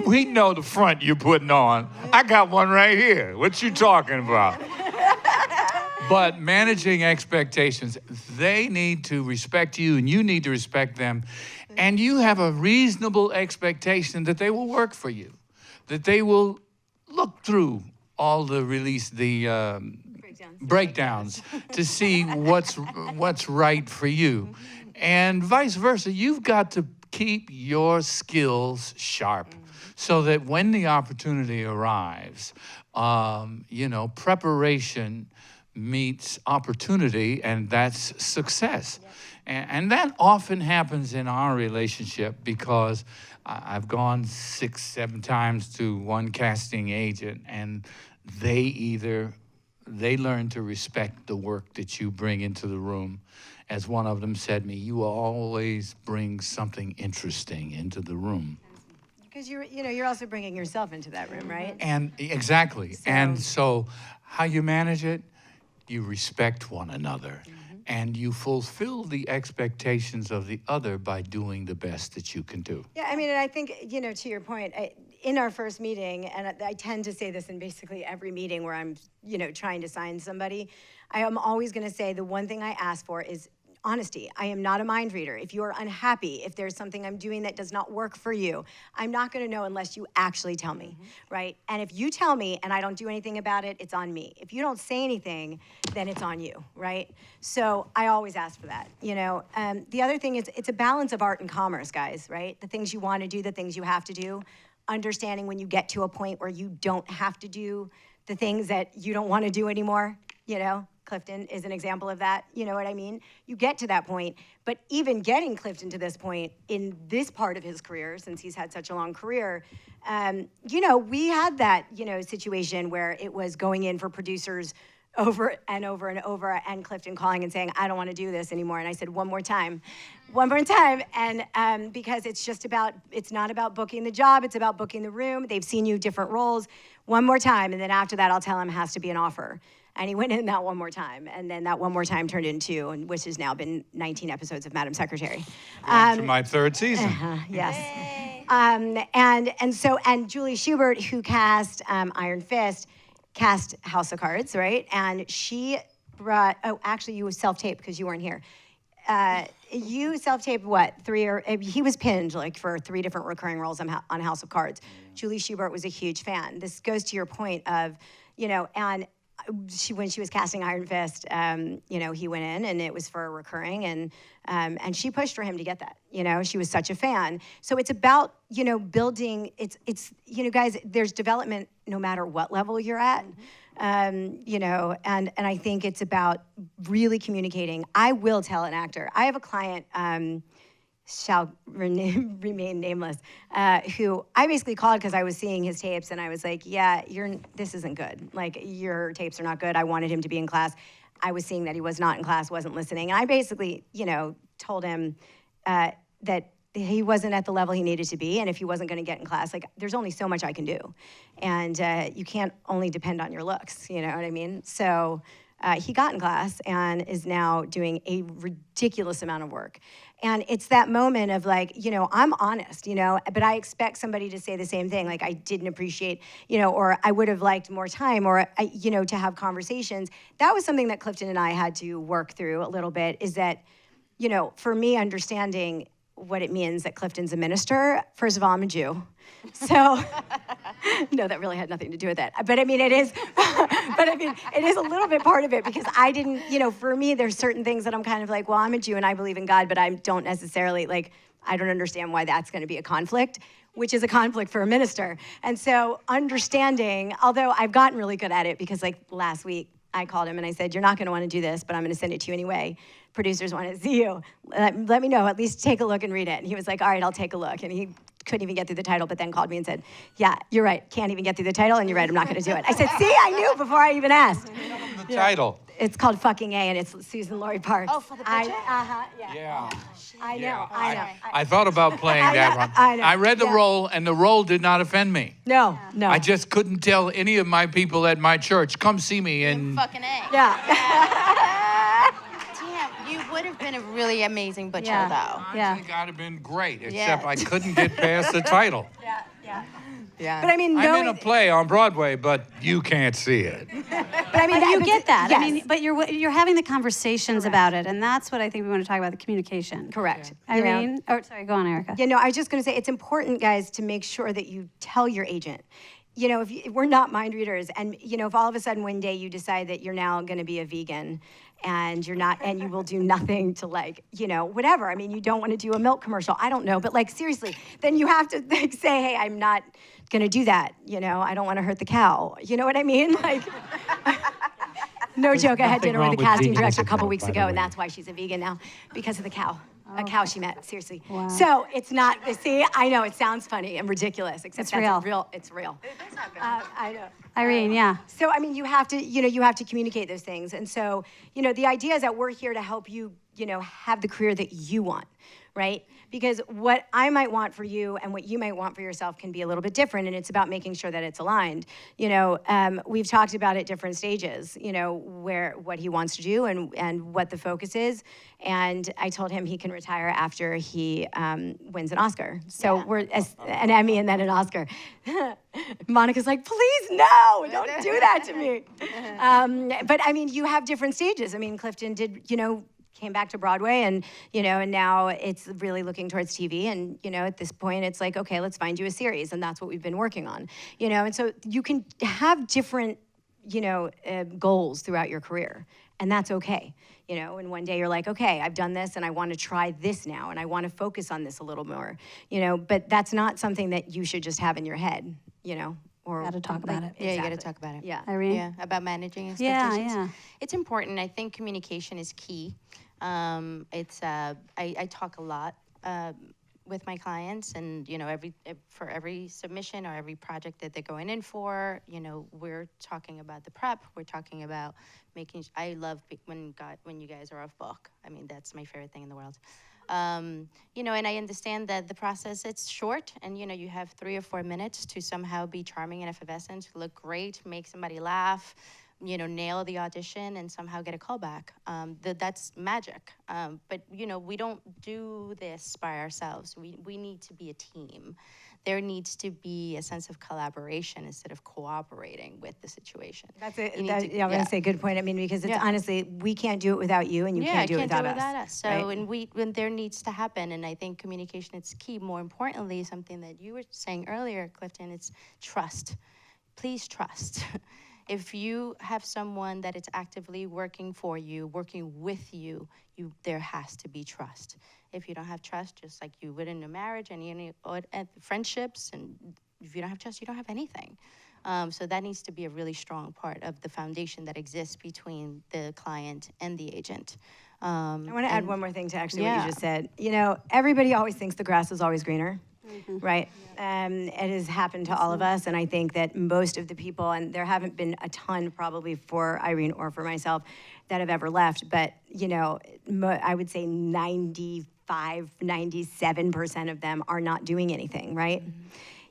We know the front you're putting on. I got one right here. What you talking about? But managing expectations, they need to respect you and you need to respect them. And you have a reasonable expectation that they will work for you, that they will look through all the breakdowns to see what's right for you. And vice versa, you've got to keep your skills sharp so that when the opportunity arrives, preparation meets opportunity, and that's success. And that often happens in our relationship, because I've gone 6-7 times to one casting agent, and they learn to respect the work that you bring into the room. As one of them said to me, you always bring something interesting into the room. Because you're also bringing yourself into that room, right? And exactly. And so how you manage it, you respect one another, and you fulfill the expectations of the other by doing the best that you can do. Yeah, I mean, and I think, to your point, in our first meeting, and I tend to say this in basically every meeting where I'm, trying to sign somebody, I am always going to say the one thing I ask for is honesty. I am not a mind reader. If you are unhappy, if there's something I'm doing that does not work for you, I'm not going to know unless you actually tell me, right? And if you tell me and I don't do anything about it, it's on me. If you don't say anything, then it's on you, right? So I always ask for that, The other thing is, it's a balance of art and commerce, guys, right? The things you want to do, the things you have to do, understanding when you get to a point where you don't have to do the things that you don't want to do anymore, Clifton is an example of that, you know what I mean? You get to that point, but even getting Clifton to this point in this part of his career, since he's had such a long career, we had that, situation where it was going in for producers over and over and over, and Clifton calling and saying, I don't want to do this anymore. And I said, one more time. And because it's not about booking the job, it's about booking the room. They've seen you different roles. One more time, and then after that, I'll tell him it has to be an offer. And he went in that one more time, and then that one more time turned into, which has now been 19 episodes of Madam Secretary. To my 3rd season. Yes. And Julie Schubert, who cast Iron Fist, cast House of Cards, right? And she brought, actually you self-taped because you weren't here. You self-taped what? He was pinned for 3 different recurring roles on House of Cards. Julie Schubert was a huge fan. This goes to your point of, and when she was casting Iron Fist, he went in and it was for a recurring, and she pushed for him to get that. She was such a fan. So it's about, building. It's guys, there's development no matter what level you're at. And I think it's about really communicating. I will tell an actor. I have a client. shall remain nameless, who I basically called because I was seeing his tapes and I was like, yeah, this isn't good. Like, your tapes are not good. I wanted him to be in class. I was seeing that he was not in class, wasn't listening. And I basically, told him that he wasn't at the level he needed to be, and if he wasn't going to get in class, like, there's only so much I can do. And you can't only depend on your looks, you know what I mean? So he got in class and is now doing a ridiculous amount of work. And it's that moment of like, I'm honest, but I expect somebody to say the same thing. Like, I didn't appreciate, or I would have liked more time, or, to have conversations. That was something that Clifton and I had to work through a little bit, is that, for me, understanding what it means that Clifton's a minister. First of all, I'm a Jew. So, no, that really had nothing to do with that. But I mean, it is, it is a little bit part of it, because I didn't, for me, there's certain things that I'm kind of like, well, I'm a Jew and I believe in God, but I don't necessarily, like, I don't understand why that's going to be a conflict, which is a conflict for a minister. And so understanding, although I've gotten really good at it, because like last week, I called him and I said, you're not going to want to do this, but I'm going to send it to you anyway. Producers want to see you. Let me know, at least take a look and read it. And he was like, all right, I'll take a look. And he couldn't even get through the title, but then called me and said, yeah, you're right. Can't even get through the title, and you're right, I'm not going to do it. I said, see, I knew before I even asked. The title. It's called Fucking A, and it's Susan Laurie Parks. Oh, for the picture? Yeah. I know, Yeah. I know. I thought about playing that one. I know. I read the Yeah. role, and the role did not offend me. No. I just couldn't tell any of my people at my church, come see me. And Fucking A. Yeah. Damn, you would have been a really amazing butcher, Yeah. though. I think I'd have been great, except Yeah. I couldn't get past the title. Yeah. But I mean, I'm in a play on Broadway, but you can't see it. but I mean, But you get that. Yes. I mean, but you're having the conversations about it, and that's what I think we want to talk about, the communication. Correct. Irene, or sorry, go on, Erica. I was just going to say, it's important, guys, to make sure that you tell your agent. If we're not mind readers, and if all of a sudden one day you decide that you're now going to be a vegan, and you're not, and you will do nothing to whatever. I mean, you don't want to do a milk commercial. I don't know, but like seriously, then you have to say, hey, I'm not going to do that. I don't want to hurt the cow. You know what I mean? Like. No joke, I had nothing dinner wrong with the with casting veganism, director a couple though, weeks by the ago, and way. that's why she's a vegan now, because of the cow. A cow she met, seriously. Wow. So it's not, see, I know it sounds funny and ridiculous, except It's that's real. It's real. It does happen. I know. Irene, yeah. So, I mean, you have to communicate those things. And so, the idea is that we're here to help you, have the career that you want, right? Because what I might want for you and what you might want for yourself can be a little bit different, and it's about making sure that it's aligned. We've talked about at different stages, what he wants to do and what the focus is. And I told him he can retire after he wins an Oscar. So we're an Emmy and then an Oscar. Monica's like, please, no, don't do that to me. But I mean, you have different stages. I mean, Clifton did, came back to Broadway, and and now it's really looking towards TV, and at this point it's like, okay, let's find you a series, and that's what we've been working on, and so you can have different goals throughout your career, and that's okay, and one day you're like, okay, I've done this and I want to try this now, and I want to focus on this a little more, but that's not something that you should just have in your head, or Got to talk about it. Yeah, you got to Exactly. talk about it. Yeah. Irene? Yeah, about managing Yeah, expectations. yeah. It's important. I think communication is key. I talk a lot with my clients, and for every submission or every project that they're going in for, we're talking about the prep. We're talking about making. I love when you guys are off book. I mean, that's my favorite thing in the world. And I understand that the process, it's short, and you have 3 or 4 minutes to somehow be charming and effervescent, look great, make somebody laugh, nail the audition and somehow get a callback. That's magic. But we don't do this by ourselves. We need to be a team. There needs to be a sense of collaboration instead of cooperating with the situation. That's it. You need I'm to- going to say good point. I mean, because it's honestly, we can't do it without you, and you can't do it without us. So, right? and when there needs to happen, and I think communication is key. More importantly, something that you were saying earlier, Clifton, it's trust. Please trust. If you have someone that is actively working for you, working with you, there has to be trust. If you don't have trust, just like you would in a marriage and friendships, and if you don't have trust, you don't have anything. So that needs to be a really strong part of the foundation that exists between the client and the agent. I want to add one more thing to actually what Yeah. you just said. You know, everybody always thinks the grass is always greener, right? It has happened to all of us, and I think that most of the people, and there haven't been a ton probably for Irene or for myself that have ever left, but, you know, I would say 97% of them are not doing anything, right?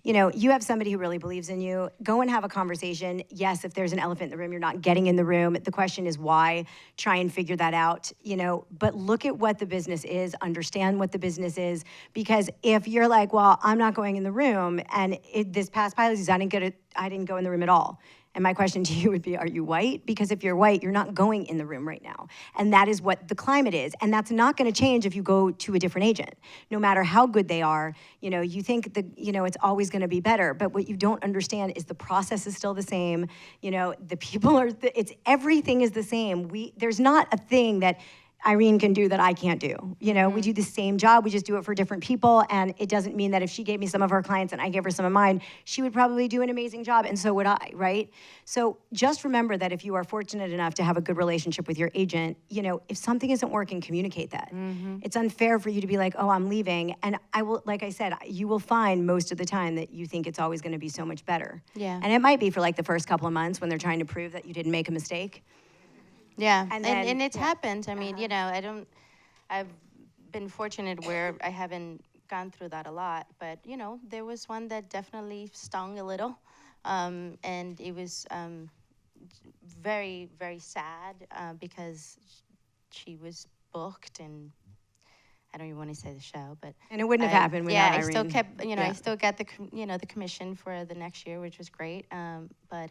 You know, you have somebody who really believes in you, go and have a conversation. Yes, if there's an elephant in the room, you're not getting in the room. The question is why. Try and figure that out, you know, but look at what the business is, understand what the business is, because if you're like, well, I'm not going in the room, and this past pilot season, I didn't go in the room at all. And my question to you would be, are you white? Because if you're white, you're not going in the room right now. And that is what the climate is. And that's not gonna change if you go to a different agent. No matter how good they are, you know, you think that, you know, it's always gonna be better. But what you don't understand is the process is still the same. You know, the people are, everything is the same. There's not a thing that Irene can do that I can't do. You know, we do the same job, we just do it for different people, and it doesn't mean that if she gave me some of her clients and I gave her some of mine, she would probably do an amazing job, and so would I, right? So just remember that if you are fortunate enough to have a good relationship with your agent, you know, if something isn't working, communicate that. It's unfair for you to be like, oh, I'm leaving, and I will, like I said, you will find most of the time that you think it's always gonna be so much better. Yeah. And it might be for like the first couple of months when they're trying to prove that you didn't make a mistake. Yeah, And and, then- it's happened. I mean, you know, I've been fortunate where I haven't gone through that a lot, but, you know, there was one that definitely stung a little, and it was very, very sad because she was booked, and I don't even want to say the show, but And it wouldn't have happened without yeah, Irene. I still kept, you know, Yeah. I still got the commission for the next year, which was great, but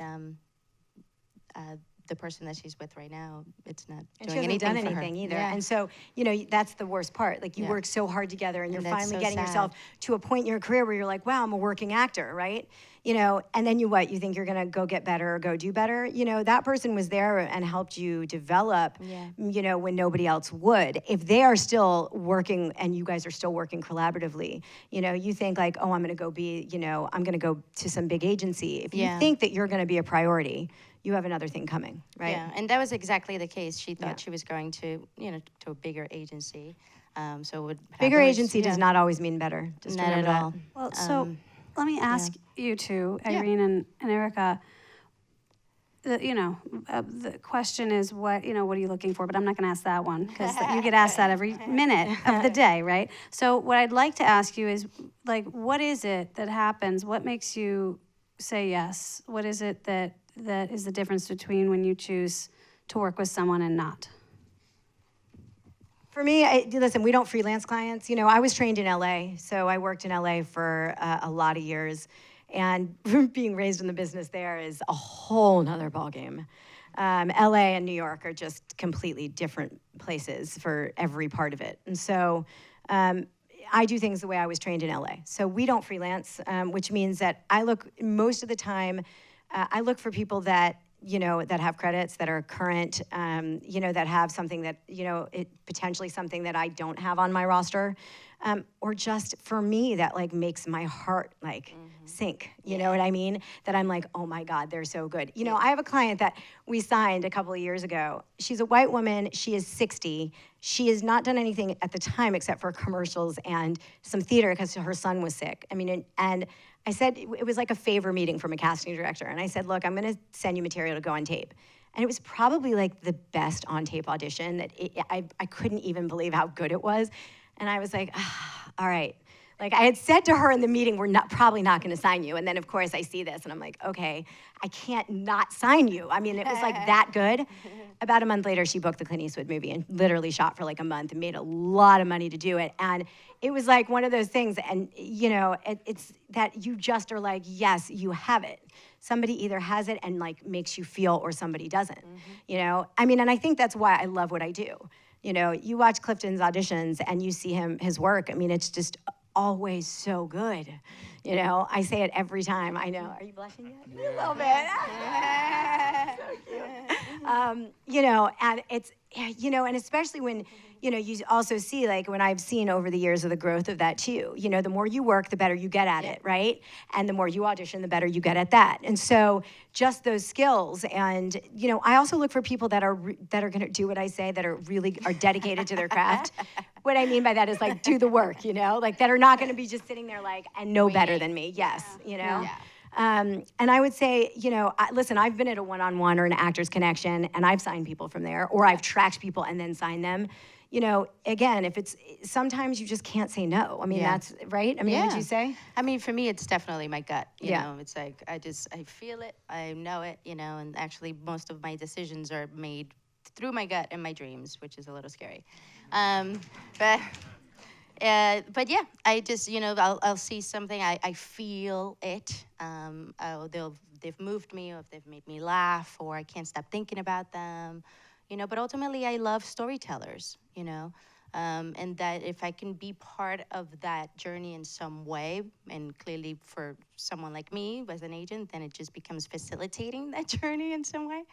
the person that she's with right now, it's not And she doing hasn't anything done for her. anything either. Yeah. And so, you know, that's the worst part. Like, you Yeah. work so hard together, and you're that's finally so getting sad. yourself to a point in your career where you're like, wow, I'm a working actor, right? You know, and then you think you're gonna go get better or go do better? You know, that person was there and helped you develop, Yeah. you know, when nobody else would. If they are still working and you guys are still working collaboratively, you know, you think like, oh, I'm gonna go to some big agency. If you Yeah. think that you're gonna be a priority, you have another thing coming, right? Yeah, and that was exactly the case. She thought Yeah. she was going to, you know, to a bigger agency. So it would have Bigger those- agency does yeah. not always mean better. Just Not remember at that. all. Well, so let me ask you two, Yeah. Irene and Erica. The question is what are you looking for? But I'm not going to ask that one because you get asked that every minute of the day, right? So what I'd like to ask you is, like, what is it that happens? What makes you say yes? What is it that is the difference between when you choose to work with someone and not? For me, listen, we don't freelance clients. You know, I was trained in LA, so I worked in LA for a lot of years. And being raised in the business there is a whole nother ballgame. LA and New York are just completely different places for every part of it. And so I do things the way I was trained in LA. So we don't freelance, which means that most of the time, I look for people that have credits, that are current, that have something that, potentially something that I don't have on my roster, or just for me, that like makes my heart like sink, you know what I mean? That I'm like, oh my God, they're so good. You know, I have a client that we signed a couple of years ago. She's a white woman, she is 60. She has not done anything at the time except for commercials and some theater because her son was sick. I mean, and I said, it was like a favor meeting from a casting director. And I said, look, I'm gonna send you material to go on tape. And it was probably like the best on tape audition that I couldn't even believe how good it was. And I was like, all right. Like I had said to her in the meeting, we're probably not gonna sign you. And then of course I see this and I'm like, okay, I can't not sign you. I mean, it was like that good. About a month later, she booked the Clint Eastwood movie and literally shot for like a month and made a lot of money to do it. And it was like one of those things, and it's that you just are like, yes, you have it. Somebody either has it and like makes you feel, or somebody doesn't. You know, I mean, and I think that's why I love what I do. You know, you watch Clifton's auditions and you see his work. I mean, it's just always so good. You know, I say it every time. I know. Are you blushing yet? A little bit. So cute. You know, and it's, you know, and especially when, you know, you also see, like, when I've seen over the years of the growth of that too, you know, the more you work, the better you get at it, right? And the more you audition, the better you get at that. And so just those skills, and, you know, I also look for people that are going to do what I say, that are dedicated to their craft. What I mean by that is, like, do the work, you know, like, that are not going to be just sitting there like, and know better than me. Yes, you know? Yeah. And I would say, you know, listen, I've been at a one-on-one or an Actors Connection, and I've signed people from there, or I've tracked people and then signed them. You know, again, if it's, sometimes you just can't say no. I mean, that's, right? I mean, would you say? I mean, for me, it's definitely my gut. You Yeah. know, it's like, I feel it, I know it, you know, and actually most of my decisions are made through my gut and my dreams, which is a little scary. But yeah, I just, you know, I'll see something, I feel it. They've moved me, or if they've made me laugh, or I can't stop thinking about them, you know. But ultimately, I love storytellers, you know, and that if I can be part of that journey in some way, and clearly for someone like me as an agent, then it just becomes facilitating that journey in some way.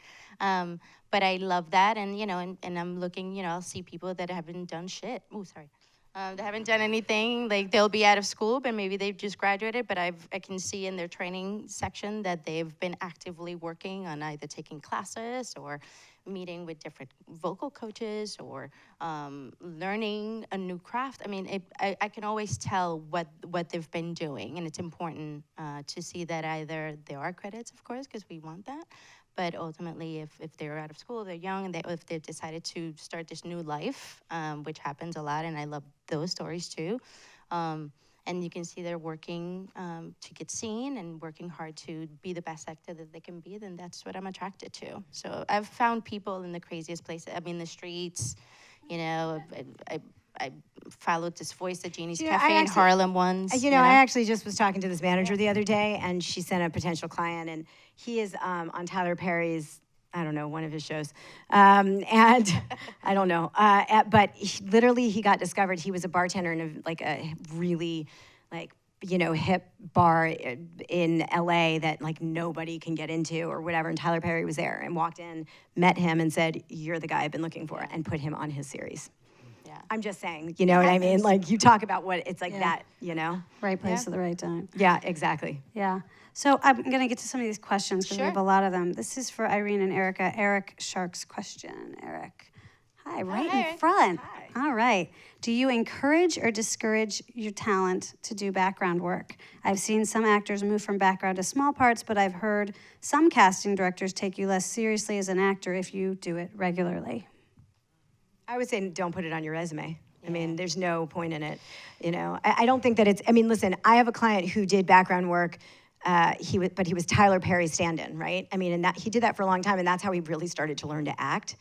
But I love that, and, you know, and I'm looking, you know, I'll see people that haven't done shit. Oh, sorry. They haven't done anything, like, they'll be out of school, but maybe they've just graduated, but I can see in their training section that they've been actively working on either taking classes or meeting with different vocal coaches, or learning a new craft. I mean, I can always tell what they've been doing, and it's important to see that either there are credits, of course, because we want that, but ultimately, if they're out of school, they're young, and if they've decided to start this new life, which happens a lot, and I love those stories too. And you can see they're working to get seen and working hard to be the best actor that they can be, then that's what I'm attracted to. So I've found people in the craziest places. I mean, the streets, you know, I followed this voice at Jeannie's You know, Cafe in Harlem once. You know, I actually just was talking to this manager the other day, and she sent a potential client, and he is on Tyler Perry's, I don't know, one of his shows. And I don't know. But literally, he got discovered. He was a bartender in a really, like, you know, hip bar in LA that, like, nobody can get into or whatever. And Tyler Perry was there and walked in, met him, and said, "You're the guy I've been looking for," and put him on his series. Yeah. I'm just saying, you know what I mean? Like, you talk about what it's like that, you know? Right place at the right time. Yeah, exactly. Yeah. So I'm going to get to some of these questions because we have a lot of them. This is for Irene and Erica. Eric Shark's question. Eric. Hi, right in front. Hi. All right. Do you encourage or discourage your talent to do background work? I've seen some actors move from background to small parts, but I've heard some casting directors take you less seriously as an actor if you do it regularly. I would say don't put it on your resume. I mean, there's no point in it. You know, I don't think that it's, I mean, listen, I have a client who did background work, but he was Tyler Perry's stand-in, right? I mean, and he did that for a long time, and that's how he really started to learn to act.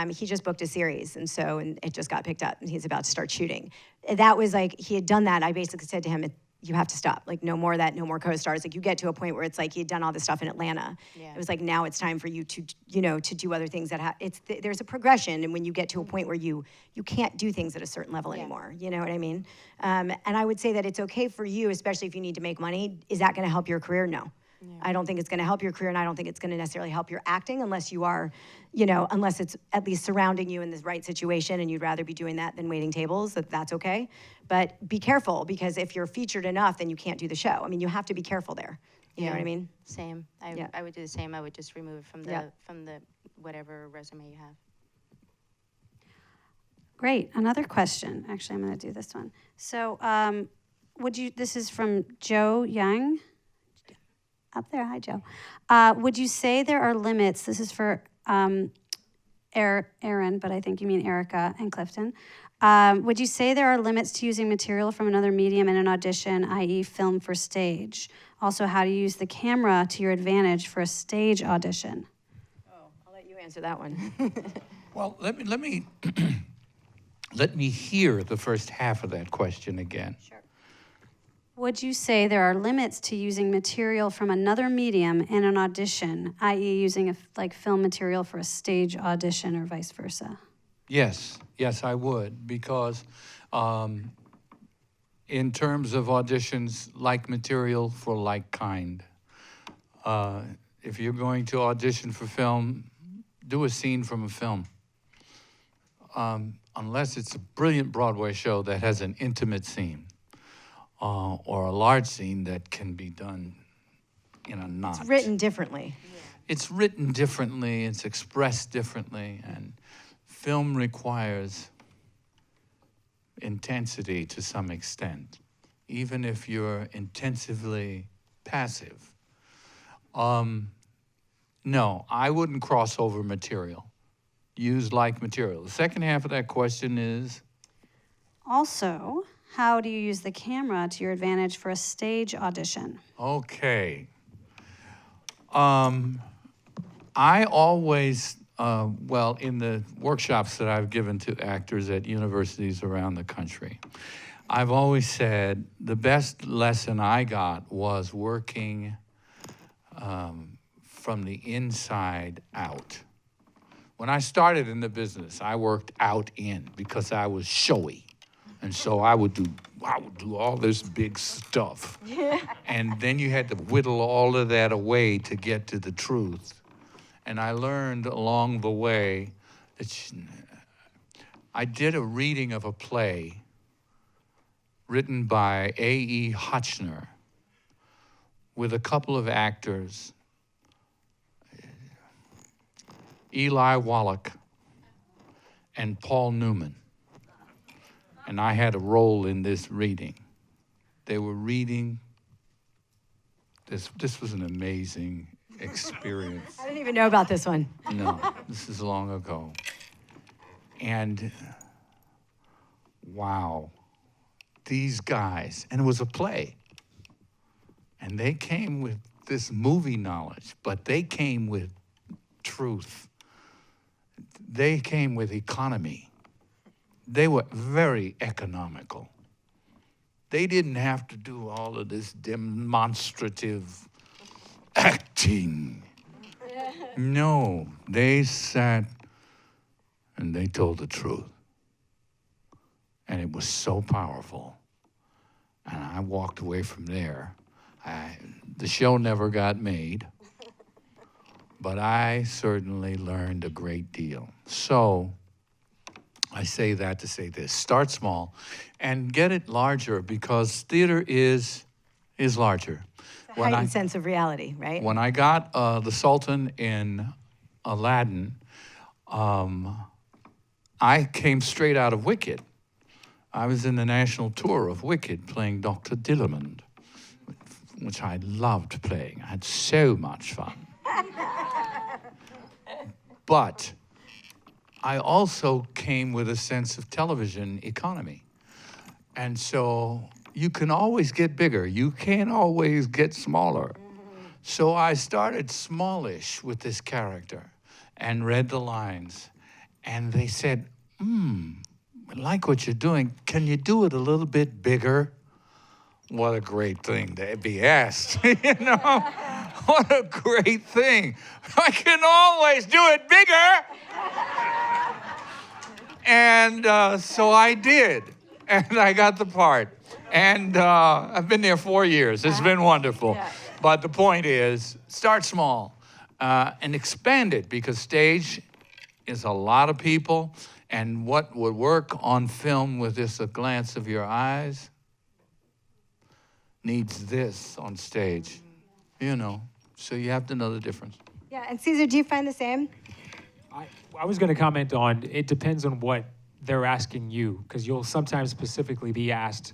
He just booked a series, and it just got picked up, and he's about to start shooting. That was like, he had done that. I basically said to him, you have to stop. Like, no more of that, no more co-stars. Like, you get to a point where it's like, he had done all this stuff in Atlanta. Yeah. It was like, now it's time for you to, you know, to do other things that there's a progression, and when you get to a point where you can't do things at a certain level anymore, you know what I mean? And I would say that it's okay for you, especially if you need to make money. Is that gonna help your career? No. Yeah. I don't think it's going to help your career, and I don't think it's going to necessarily help your acting unless you are, you know, unless it's at least surrounding you in the right situation, and you'd rather be doing that than waiting tables. That's okay. But be careful, because if you're featured enough, then you can't do the show. I mean, you have to be careful there. You know what I mean? Same. I would do the same. I would just remove it from the whatever resume you have. Great. Another question. Actually, I'm going to do this one. So, this is from Joe Young. Up there. Hi, Joe. Would you say there are limits? This is for Aaron, but I think you mean Erica and Clifton. Would you say there are limits to using material from another medium in an audition, i.e. film for stage? Also, how do you use the camera to your advantage for a stage audition? Oh, I'll let you answer that one. Well, let me let me hear the first half of that question again. Sure. Would you say there are limits to using material from another medium in an audition, i.e. using film material for a stage audition or vice versa? Yes, I would, because in terms of auditions, like material for like kind. If you're going to audition for film, do a scene from a film. Unless it's a brilliant Broadway show that has an intimate scene or a large scene that can be done in a knot. It's written differently. It's written differently, it's expressed differently, and film requires intensity to some extent, even if you're intensively passive. No, I wouldn't cross over material. Use like material. The second half of that question is? Also, how do you use the camera to your advantage for a stage audition? Okay. I always, well, in the workshops that I've given to actors at universities around the country, I've always said the best lesson I got was working from the inside out. When I started in the business, I worked out in because I was showy. And so I would do all this big stuff. And then you had to whittle all of that away to get to the truth. And I learned along the way that I did a reading of a play written by A.E. Hotchner with a couple of actors, Eli Wallach and Paul Newman. And I had a role in this reading. They were reading. This was an amazing experience. I didn't even know about this one. No, this is long ago. And wow, these guys, and it was a play. And they came with this movie knowledge, but they came with truth. They came with economy. They were very economical. They didn't have to do all of this demonstrative acting. No, they sat and they told the truth. And it was so powerful. And I walked away from there. The show never got made, but I certainly learned a great deal. So I say that to say this: start small and get it larger, because theater is larger. It's a heightened sense of reality, right? When I got the Sultan in Aladdin, I came straight out of Wicked. I was in the national tour of Wicked playing Dr. Dillamond, which I loved playing. I had so much fun. But I also came with a sense of television economy. And so you can always get bigger. You can't always get smaller. So I started smallish with this character and read the lines. And they said, I like what you're doing. Can you do it a little bit bigger? What a great thing to be asked, you know? What a great thing. I can always do it bigger. And so I did, and I got the part. And I've been there 4 years. It's been wonderful. Yeah. But the point is, start small and expand it, because stage is a lot of people, and what would work on film with just a glance of your eyes needs this on stage, you know. So you have to know the difference. Yeah, and Caesar, do you find the same? I was going to comment on, it depends on what they're asking you, because you'll sometimes specifically be asked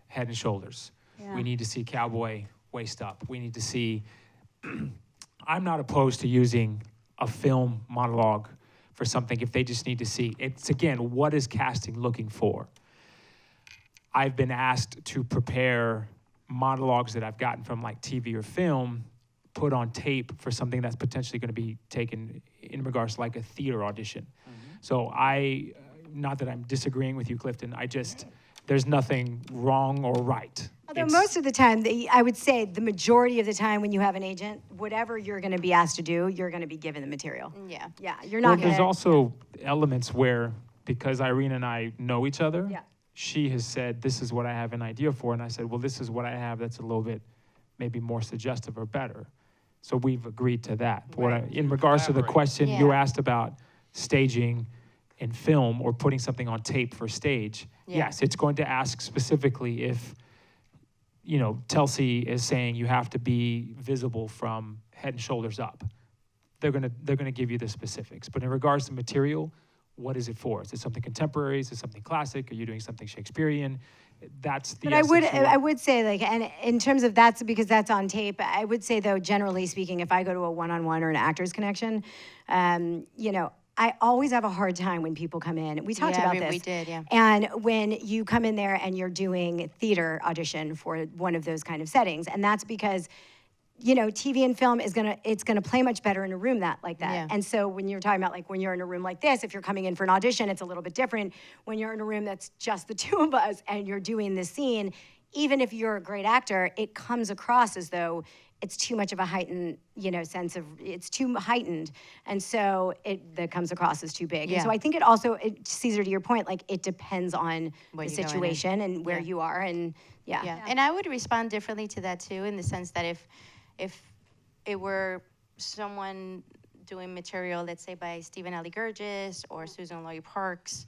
Head and Shoulders. Yeah. We need to see cowboy waist up. We need to see, I'm not opposed to using a film monologue for something if they just need to see. It's, again, what is casting looking for? I've been asked to prepare monologues that I've gotten from like TV or film, put on tape for something that's potentially going to be taken in regards to like a theater audition. So not that I'm disagreeing with you, Clifton, there's nothing wrong or right. Although most of the time, I would say the majority of the time when you have an agent, whatever you're going to be asked to do, you're going to be given the material. Yeah. Yeah, you're not going There's to. also elements where, because Irene and I know each other, Yeah. she has said, this is what I have an idea for. And I said, well, this is what I have that's a little bit maybe more suggestive or better. So we've agreed to that. In regards to the Collaborate. question you Yeah. asked about staging in film or putting something on tape for stage, Yeah. yes, it's going to ask specifically if, Telsey is saying you have to be visible from head and shoulders up. They're gonna give you the specifics. But in regards to material, what is it for? Is it something contemporary? Is it something classic? Are you doing something Shakespearean? That's the But essence. I would say, like, and in terms of that's because that's on tape, I would say, though, generally speaking, if I go to a one-on-one or an actor's connection, I always have a hard time when people come in. We talked about this. We did, yeah. And when you come in there and you're doing theater audition for one of those kind of settings, and that's because TV and film it's gonna play much better in a room like that. Yeah. And so when you're talking about, like, when you're in a room like this, if you're coming in for an audition, it's a little bit different. When you're in a room that's just the two of us and you're doing this scene, even if you're a great actor, it comes across as though it's too much of a heightened, sense of, it's too heightened. And so that comes across as too big. Yeah. And so I think it also, Caesar, to your point, like, it depends on Where the you're going in. situation and where Yeah. you are. And Yeah, and I would respond differently to that too, in the sense that if it were someone doing material, let's say by Stephen L. Gurgis or Susan Lloyd Parks,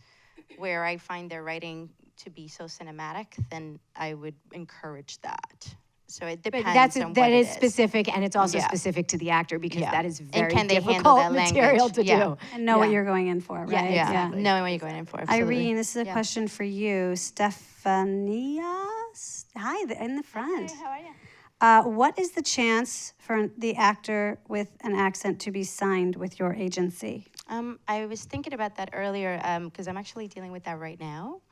where I find their writing to be so cinematic, then I would encourage that. So it But depends on that what is it is. specific, and it's also Yeah. specific to the actor because Yeah. that is And very can they handle difficult that material language? to Yeah. do. And know what Yeah. you're going in for, right? Yeah, Yeah, exactly. knowing what you're going in for. Absolutely. Irene, this is a Yeah. question for you. Stephania? Hi, in the front. How are you? What is the chance for the actor with an accent to be signed with your agency? I was thinking about that earlier because I'm actually dealing with that right now.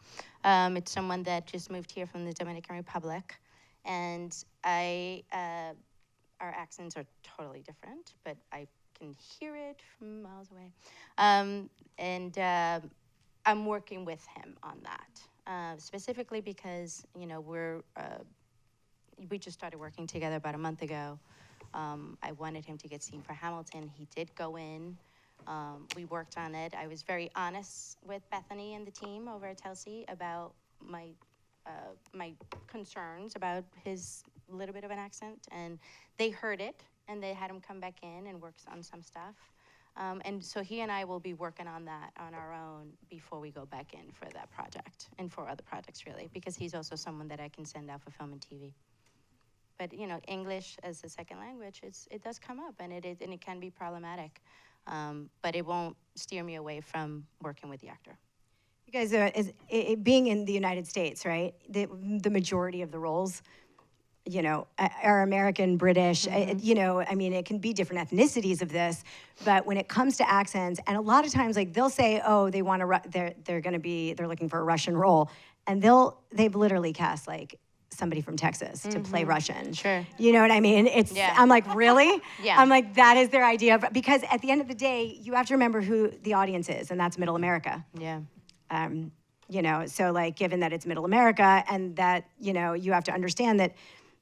It's someone that just moved here from the Dominican Republic, and our accents are totally different, but I can hear it from miles away. And I'm working with him on that, specifically because we just started working together about a month ago. I wanted him to get seen for Hamilton. He did go in. We worked on it. I was very honest with Bethany and the team over at Telsey about my concerns about his little bit of an accent, and they heard it, and they had him come back in and work on some stuff. And so he and I will be working on that on our own before we go back in for that project and for other projects, really, because he's also someone that I can send out for film and TV. But English as a second language, it does come up, and it can be problematic, but it won't steer me away from working with the actor. You guys, being in the United States, right? The majority of the roles, are American, British. I mean, it can be different ethnicities of this, but when it comes to accents, and a lot of times, like, they'll say, oh, they want to, they're looking for a Russian role, and they've literally cast like somebody from Texas to play Russian. Sure. You know what I mean? Yeah. I'm like, really? Yeah. I'm like, that is their idea because at the end of the day, you have to remember who the audience is, and that's Middle America. Yeah. So, like, given that it's Middle America and that, you have to understand that,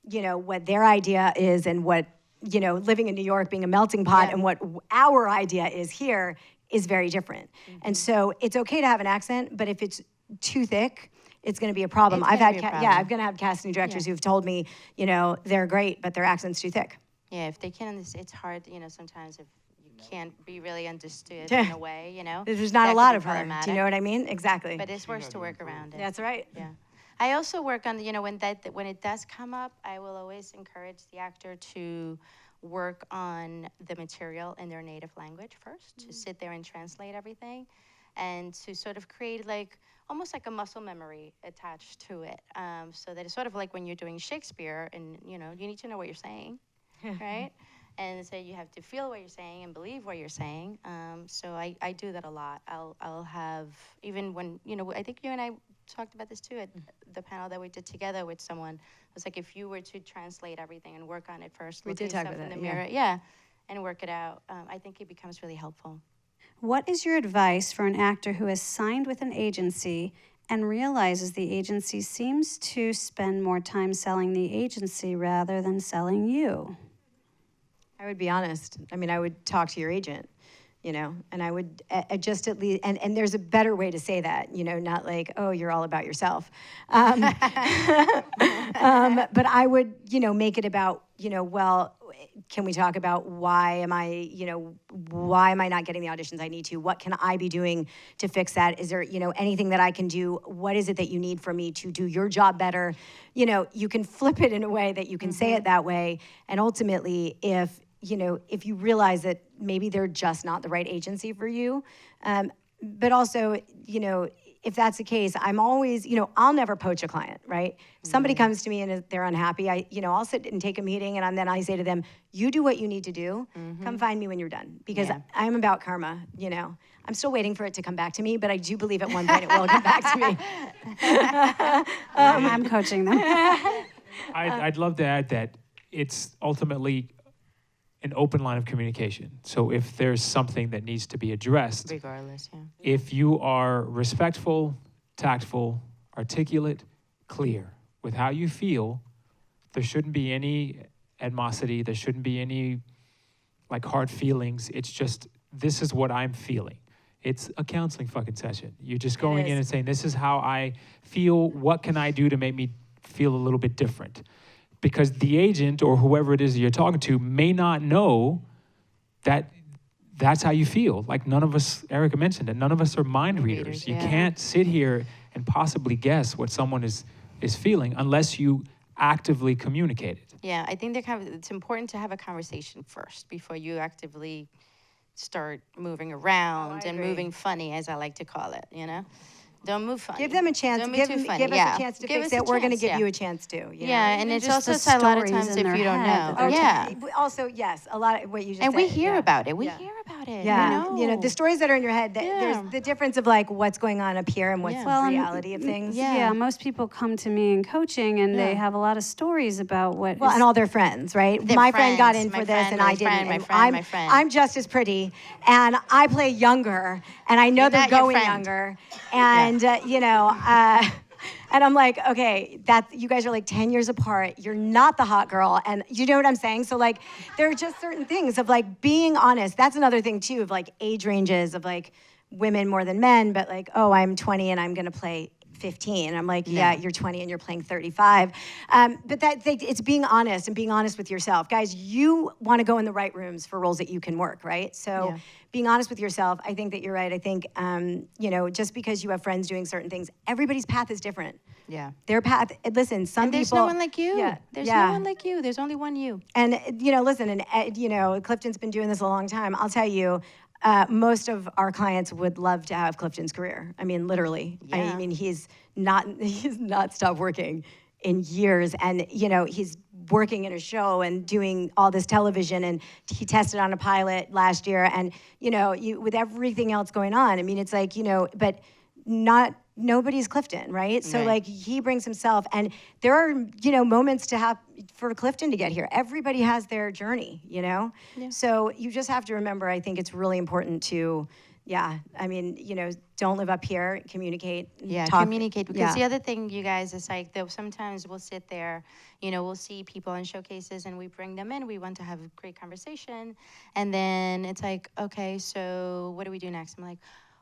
what their idea is and what, living in New York, being a melting pot, and what our idea is here is very different. And so it's okay to have an accent, but if it's too thick, it's going to be a problem. It's gonna be a problem. I'm going to have casting directors who've told me, they're great, but their accent's too thick. Yeah, if they can't understand, it's hard, sometimes if you can't be really understood in a way, There's not that a lot could of be her. Do problematic. you know what I mean? Exactly. But it's worse to work around it. That's right. Yeah. I also work on, when it does come up, I will always encourage the actor to work on the material in their native language first, to sit there and translate everything, and to sort of create almost like a muscle memory attached to it, so that it's sort of like when you're doing Shakespeare, and you need to know what you're saying, right? And so you have to feel what you're saying and believe what you're saying. So I do that a lot. I'll have, even when, I think you and I talked about this too at the panel that we did together with someone. It was like, if you were to translate everything and work on it first, We look did at talk yourself about in the that, mirror, yeah, and work it out. I think it becomes really helpful. What is your advice for an actor who has signed with an agency and realizes the agency seems to spend more time selling the agency rather than selling you? I would be honest. I mean, I would talk to your agent, and I would just at least, and there's a better way to say that, not like, oh, you're all about yourself. But I would, make it about, well, Can we talk about why am I not getting the auditions I need to? What can I be doing to fix that? Is there, anything that I can do? What is it that you need from me to do your job better? You can flip it in a way that you can say it that way. And ultimately, if you realize that maybe they're just not the right agency for you, but also, if that's the case, I'm always, I'll never poach a client, right? Somebody comes to me and they're unhappy, I'll sit and take a meeting and then I say to them, you do what you need to do, come find me when you're done. Because I'm about karma, I'm still waiting for it to come back to me, but I do believe at one point it will come back to me. I'm coaching them. I'd love to add that it's ultimately an open line of communication. So if there's something that needs to be addressed, Regardless, yeah. if you are respectful, tactful, articulate, clear with how you feel, there shouldn't be any animosity. There shouldn't be any hard feelings. It's just, this is what I'm feeling. It's a counseling fucking session. You're just going in and saying, this is how I feel. What can I do to make me feel a little bit different? Because the agent or whoever it is that you're talking to may not know that that's how you feel. Like none of us, Erica mentioned it, none of us are mind readers. You can't sit here and possibly guess what someone is feeling unless you actively communicate it. Yeah, I think it's important to have a conversation first before you actively start moving around and moving funny, as I like to call it, Don't move funny. Give them a chance. Don't give move too us funny. a chance to fix it. We're going to give you a chance to. Yeah, and it's just also the a lot of stories times in if their you don't head know. that Yeah. Also, yes, a lot of what you just said. And we hear about it. Yeah. Hear about it. Yeah, the stories that are in your head. There's the difference of what's going on up here and what's Yeah. the reality of things. Yeah, most people come to me in coaching and they have a lot of stories about what Well, and all their friends, right? Their my friend got friends, in my for this friend, and my I didn't. friend, my and friend, my friend. I'm just as pretty and I play younger and I know You're they're not your going friend. younger. And, and I'm like, okay, you guys are 10 years apart. You're not the hot girl. And you know what I'm saying? So there are just certain things of being honest. That's another thing too of age ranges of women more than men, but oh, I'm 20 and I'm going to play 15. And I'm like, yeah, you're 20 and you're playing 35. But it's being honest and being honest with yourself. Guys, you want to go in the right rooms for roles that you can work, right? So being honest with yourself, I think that you're right. I think, just because you have friends doing certain things, everybody's path is different. Yeah. Their path, listen, some There's people. no one like you. Yeah, There's no one like you. There's only one you. And, listen, and, Clifton's been doing this a long time. I'll tell you, most of our clients would love to have Clifton's career. I mean, literally. Yeah. I mean, he's not stopped working in years. And, he's working in a show and doing all this television. And he tested on a pilot last year. And, with everything else going on, I mean, it's but nobody's Clifton, right? So he brings himself, and there are moments to have for Clifton to get here. Everybody has their journey, So you just have to remember. I think it's really important to, don't live up here. Communicate. Talk. Communicate. Because the other thing, you guys, is sometimes we'll sit there, we'll see people in showcases and we bring them in. We want to have a great conversation, and then it's okay, so what do we do next? I'm like,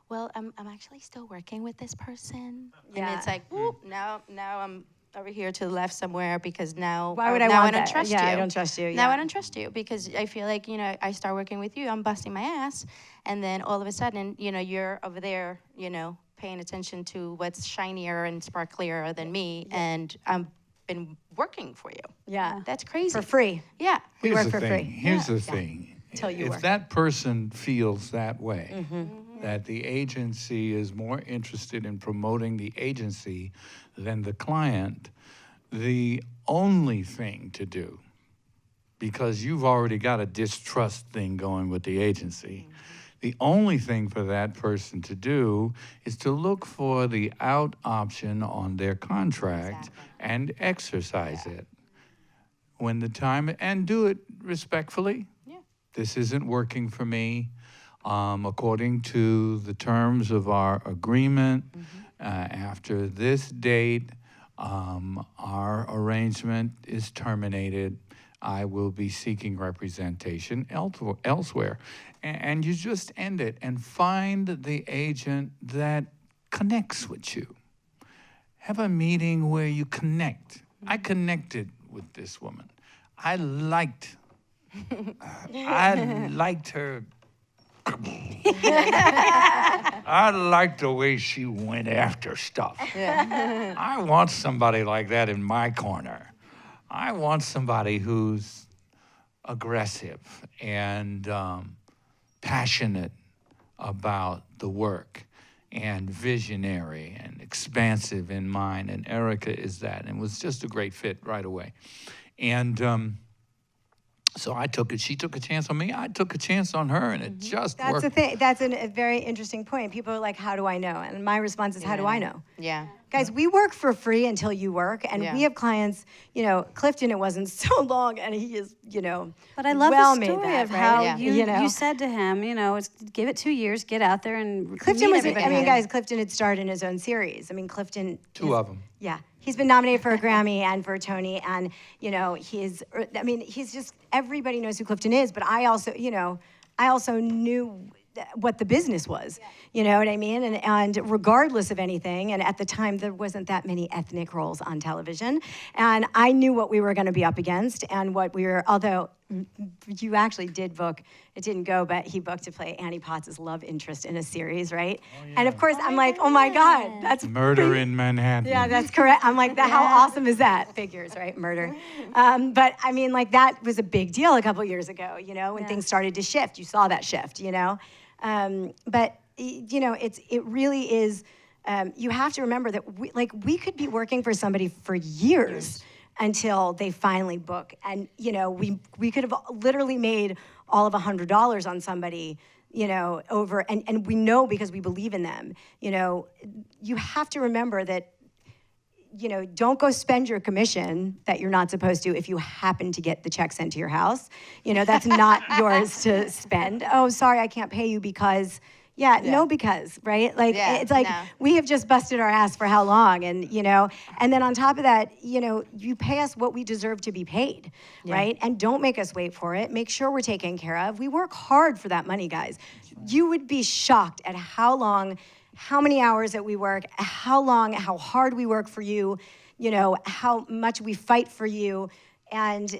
well, I'm actually still working with this person. Yeah. And it's whoop, now I'm over here to the left somewhere because now Why would I now want I don't that? trust Yeah, you. I don't trust you. Now Yeah. I don't trust you because I feel I start working with you, I'm busting my ass, and then all of a sudden, you're over there, paying attention to what's shinier and sparklier than me, and I've been working for you. Yeah. That's crazy. For free. Yeah. We Here's work the for thing. free. Here's the thing. Till you if work. that person feels that way, that the agency is more interested in promoting the agency than the client, the only thing to do, because you've already got a distrust thing going with the agency, the only thing for that person to do is to look for the out option on their contract and exercise it. When the time, and do it respectfully. Yeah. This isn't working for me. According to the terms of our agreement, after this date, our arrangement is terminated. I will be seeking representation elsewhere. And you just end it and find the agent that connects with you. Have a meeting where you connect. I connected with this woman. I liked I liked her. I liked the way she went after stuff. Yeah. I want somebody like that in my corner. I want somebody who's aggressive and passionate about the work and visionary and expansive in mind. And Erica is that, and was just a great fit right away. And so I took it. She took a chance on me. I took a chance on her, and it just That's worked. the thing. That's a very interesting point. People are like, how do I know? And my response is, how do I know? Yeah. Guys, we work for free until you work, and Yeah. we have clients, Clifton, it wasn't so long, and he is, But I love well the made story that, of right? how Yeah. you said to him, it's, give it 2 years, get out there and Clifton meet was, everybody. guys, Clifton had starred in his own series. Clifton. Two of them. Yeah. He's been nominated for a Grammy and for a Tony, and, he's just, everybody knows who Clifton is, but I also knew what the business was, you know what I mean? And regardless of anything, and at the time there wasn't that many ethnic roles on television, and I knew what we were gonna be up against and what we were, although you actually did book, it didn't go, but he booked to play Annie Potts' love interest in a series, right? And of course, I'm like, oh my God, that's Murder in Manhattan. yeah, that's correct. I'm like, how awesome is that? Figures, right? Murder. But that was a big deal a couple years ago, when things started to shift. You saw that shift, But, it really is, you have to remember that we could be working for somebody for years until they finally book. And, we could have literally made all of $100 on somebody, over, and we know because we believe in them, you have to remember that, don't go spend your commission that you're not supposed to if you happen to get the check sent to your house. That's not yours to spend. Oh, sorry, I can't pay you because, no because, right? Like, Yeah, it's like, no. we have just busted our ass for how long? And, and then on top of that, you pay us what we deserve to be paid, right? And don't make us wait for it. Make sure we're taken care of. We work hard for that money, guys. You would be shocked at how many hours that we work, how hard we work for you, how much we fight for you. And,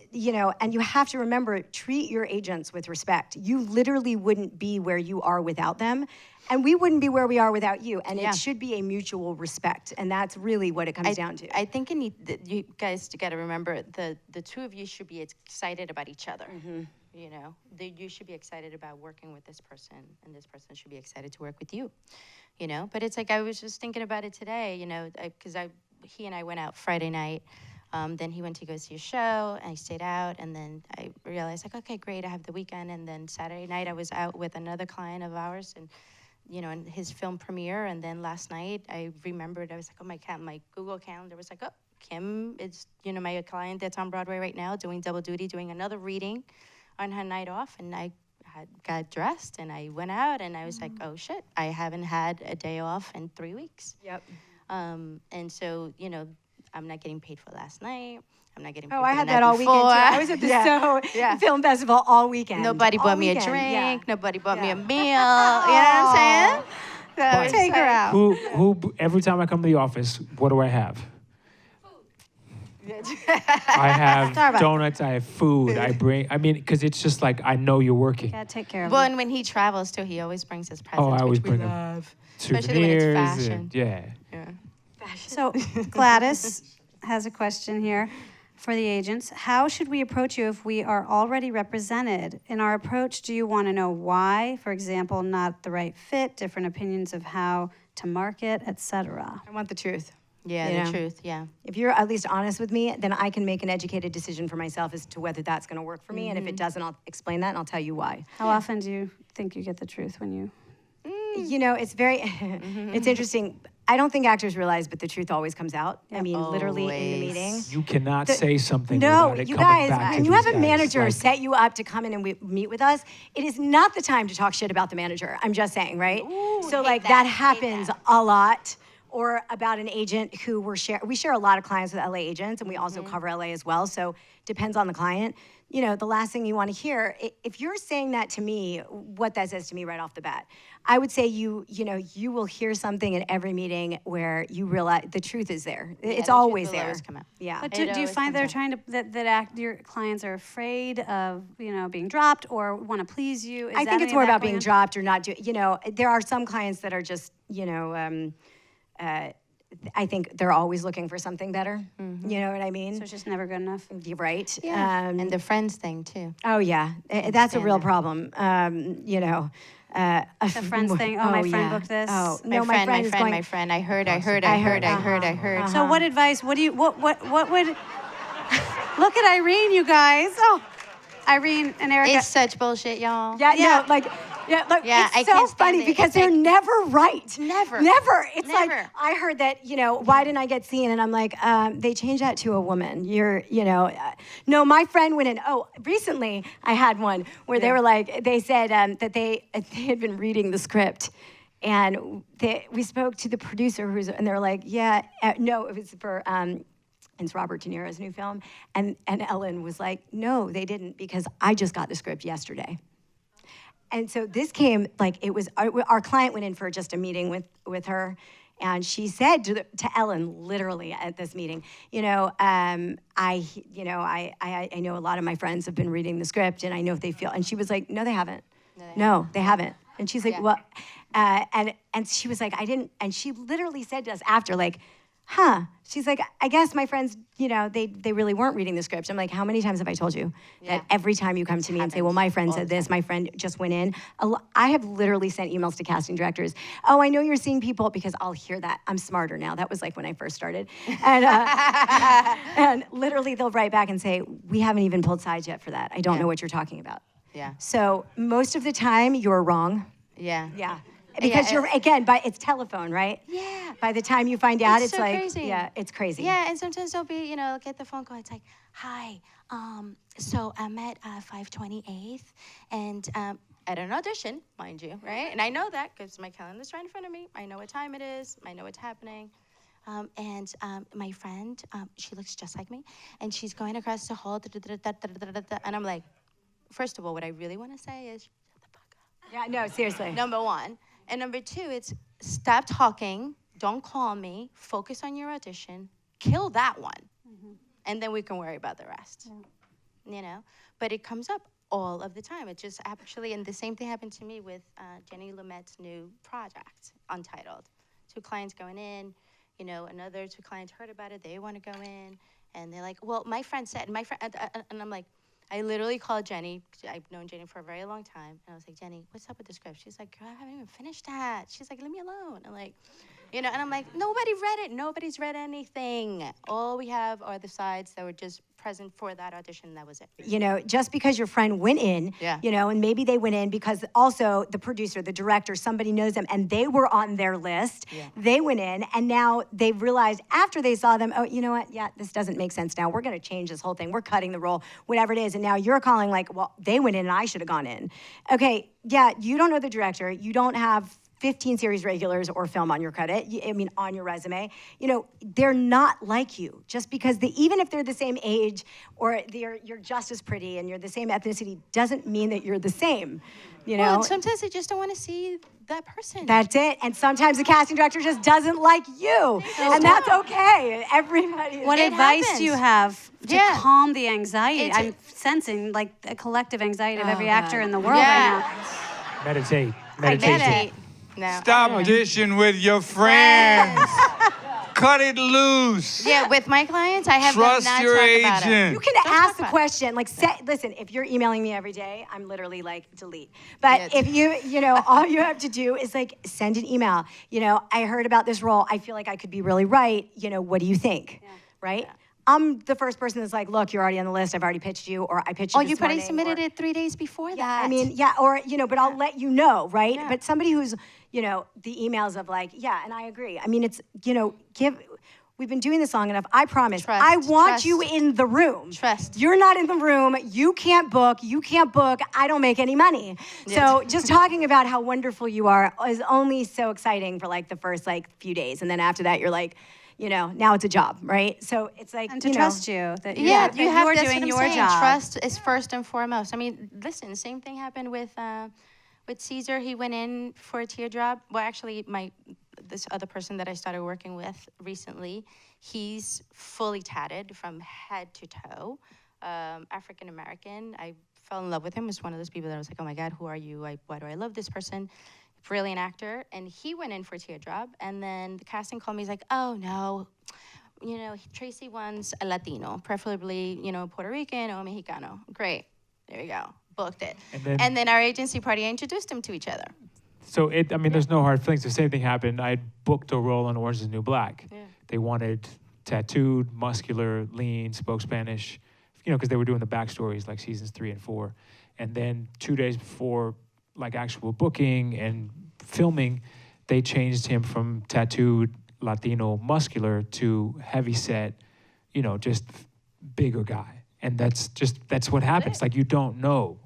and you have to remember, treat your agents with respect. You literally wouldn't be where you are without them. And we wouldn't be where we are without you. And it should be a mutual respect. And that's really what it comes down to. I think you guys got to remember the two of you should be excited about each other. You should be excited about working with this person, and this person should be excited to work with you. But it's like, I was just thinking about it today, because he and I went out Friday night. Then he went to go see a show, and I stayed out, and then I realized, like, okay, great, I have the weekend. And then Saturday night, I was out with another client of ours, and, in his film premiere. And then last night, I remembered, I was like, oh, my Google Calendar was like, oh, Kim is, my client that's on Broadway right now, doing double duty, doing another reading on her night off. And I got dressed, and I went out, and I was like, oh, shit, I haven't had a day off in 3 weeks. Yep. And so, I'm not getting paid for last night. I'm not getting paid Oh, for I the had night that all weekend, too. before. I was at the Soho Film Festival all weekend. Nobody All bought me a weekend, drink. yeah. Nobody bought me Yeah. a meal. You know what I'm saying? So it's Take her like- out. Who? Every time I come to the office, what do I have? I have Starbucks. donuts. I have food. Because it's just like I know you're working. Gotta take care of Well, him. and when he travels too, he always brings his presents, I always which bring we him love. Especially when it's Souvenirs. fashion. Yeah. Yeah. So Gladys has a question here for the agents. How should we approach you if we are already represented? In our approach, do you want to know why? For example, not the right fit, different opinions of how to market, etc. I want the truth. Yeah, You the know? truth, yeah. If you're at least honest with me, then I can make an educated decision for myself as to whether that's going to work for me. And if it doesn't, I'll explain that and I'll tell you why. How often do you think you get the truth when you... It's very, it's interesting. I don't think actors realize, but the truth always comes out. I mean, literally in the Always. meeting. You cannot say something No, without it you coming guys, back to when you have these a guys. manager Like, set you up to come in and meet with us, it is not the time to talk shit about the manager. I'm just saying, right? So hate like that, that hate happens that. a lot. or about an agent who we share a lot of clients with LA agents, and we also cover LA as well, so depends on the client. You know, the last thing you want to hear, if you're saying that to me, what that says to me right off the bat, I would say you will hear something in every meeting where you realize the truth is there. It's the always truth will there. always come out. Yeah. But It do you always find comes they're out. trying to your clients are afraid of being dropped or want to please you? I think it's more about being dropped or not doing. There are some clients that are just I think they're always looking for something better. You know what I mean? So it's just never good enough. You're right. Yeah. And the friends thing too. Oh yeah, that's a stand real that. problem. The friends thing. Oh, my friend booked this. Oh My no, friend, is going. my friend. I heard. I heard. So what advice? What would? Look at Irene, you guys. Oh, Irene and Erica. It's such bullshit, y'all. Yeah, Yeah. no, look, Yeah, I it's so can't stand funny it. because It's they're like- never right. Never. It's like, Never. I heard that, why didn't I get seen? And I'm like, they changed that to a woman. No, my friend went in. Oh, recently I had one where they were like, they said that they had been reading the script. And we spoke to the producer and they were like, no, it was for, it's Robert De Niro's new film. And Ellen was like, no, they didn't, because I just got the script yesterday. And so this came, like, it was, our client went in for just a meeting with her, and she said to Ellen, literally at this meeting, I know a lot of my friends have been reading the script, and I know if they feel, and she was like, no, they haven't. No, they haven't. And she's like, Yeah. well, and she was like, I didn't, and she literally said to us after, like, she's like, I guess my friends, they really weren't reading the script. I'm like, how many times have I told you that every time you come to me and say, well, my friend said this, my friend just went in. I have literally sent emails to casting directors. Oh, I know you're seeing people, because I'll hear that. I'm smarter now. That was like when I first started. And, and literally they'll write back and say, we haven't even pulled sides yet for that. I don't know what you're talking about. Yeah. So most of the time you're wrong. Yeah. Yeah. Because it's telephone, right? Yeah. By the time you find out, It's it's so like, crazy. yeah, it's crazy. Yeah, and sometimes they'll be, get the phone call. It's like, hi, so I'm at 528th, and at an audition, mind you, right? And I know that because my calendar's right in front of me. I know what time it is. I know what's happening. And my friend, she looks just like me, and she's going across the hall, and I'm like, first of all, what I really want to say is, shut the fuck up. Yeah, no, seriously. Number one. And number two, it's stop talking, don't call me, focus on your audition, kill that one, and then we can worry about the rest. But it comes up all of the time. It just actually, and the same thing happened to me with Jenny Lumet's new project, Untitled. 2 clients going in, another 2 clients heard about it, they want to go in, and they're like, well, my friend said, and I'm like, I literally called Jenny. I've known Jenny for a very long time. And I was like, Jenny, what's up with the script? She's like, girl, I haven't even finished that. She's like, leave me alone. I'm like, and I'm like, nobody read it. Nobody's read anything. All we have are the sides that were just present for that audition. That was it. Just because your friend went in, and maybe they went in because also the producer, the director, somebody knows them, and they were on their list. Yeah. They went in, and now they realized after they saw them, oh, you know what? Yeah, this doesn't make sense now. We're going to change this whole thing. We're cutting the role, whatever it is. And now you're calling like, well, they went in and I should have gone in. Okay, yeah, you don't know the director. You don't have 15 series regulars or film on your credit, on your resume. They're not like you. Just because even if they're the same age or you're just as pretty and you're the same ethnicity, doesn't mean that you're the same. Well, and sometimes they just don't want to see that person. That's it. And sometimes the casting director just doesn't like you. And that's okay. Everybody. What advice do you have to Yeah. calm the anxiety? It's- I'm sensing like a collective anxiety of every actor in the world right now. Meditate. I Meditation. meditate. No. Stop dishing with your friends. Cut it loose. Yeah, with my clients, I have Trust them not your talk about it. agent. You can Don't ask talk the about it. question, like, listen, if you're emailing me every day, I'm literally like, delete. But Yeah. if all you have to do is like, send an email. I heard about this role. I feel like I could be really right. What do you think? Right? I'm the first person that's like, look, you're already on the list. I've already pitched you, or I pitched you Oh, this you probably morning, submitted or- it 3 days before Yeah, that. I mean, yeah, or, but I'll let you know, right? Yeah. But somebody who's, the emails of like, yeah, and I agree. I mean, it's, we've been doing this long enough. I promise. Trust, I want trust. you in the room. Trust. You're not in the room. You can't book. I don't make any money. So just talking about how wonderful you are is only so exciting for like the first like few days. And then after that, you're like, you know, now it's a job, right? So it's like, And to trust you that you're, Yeah, that you have you're that's doing what I'm your saying. job. Trust is first and foremost. I mean, listen, same thing happened with Ceasar. He went in for a teardrop. Well, actually, this other person that I started working with recently, he's fully tatted from head to toe, African American. I fell in love with him. Was one of those people that I was like, oh my God, who are you? Why do I love this person? Brilliant actor. And he went in for a teardrop, and then the casting called me. He's like, oh no, you know, Tracy wants a Latino, preferably, you know, Puerto Rican or Mexicano. Great, there you go, booked it. And then our agency party introduced them to each other. So I mean, there's no hard feelings. The same thing happened. I booked a role on Orange is the New Black. Yeah. They wanted tattooed, muscular, lean, spoke Spanish, you know, because they were doing the backstories like seasons 3 and 4. And then 2 days before like actual booking and filming, they changed him from tattooed, Latino, muscular to heavy set, you know, just bigger guy. And that's what happens. Like, you don't know.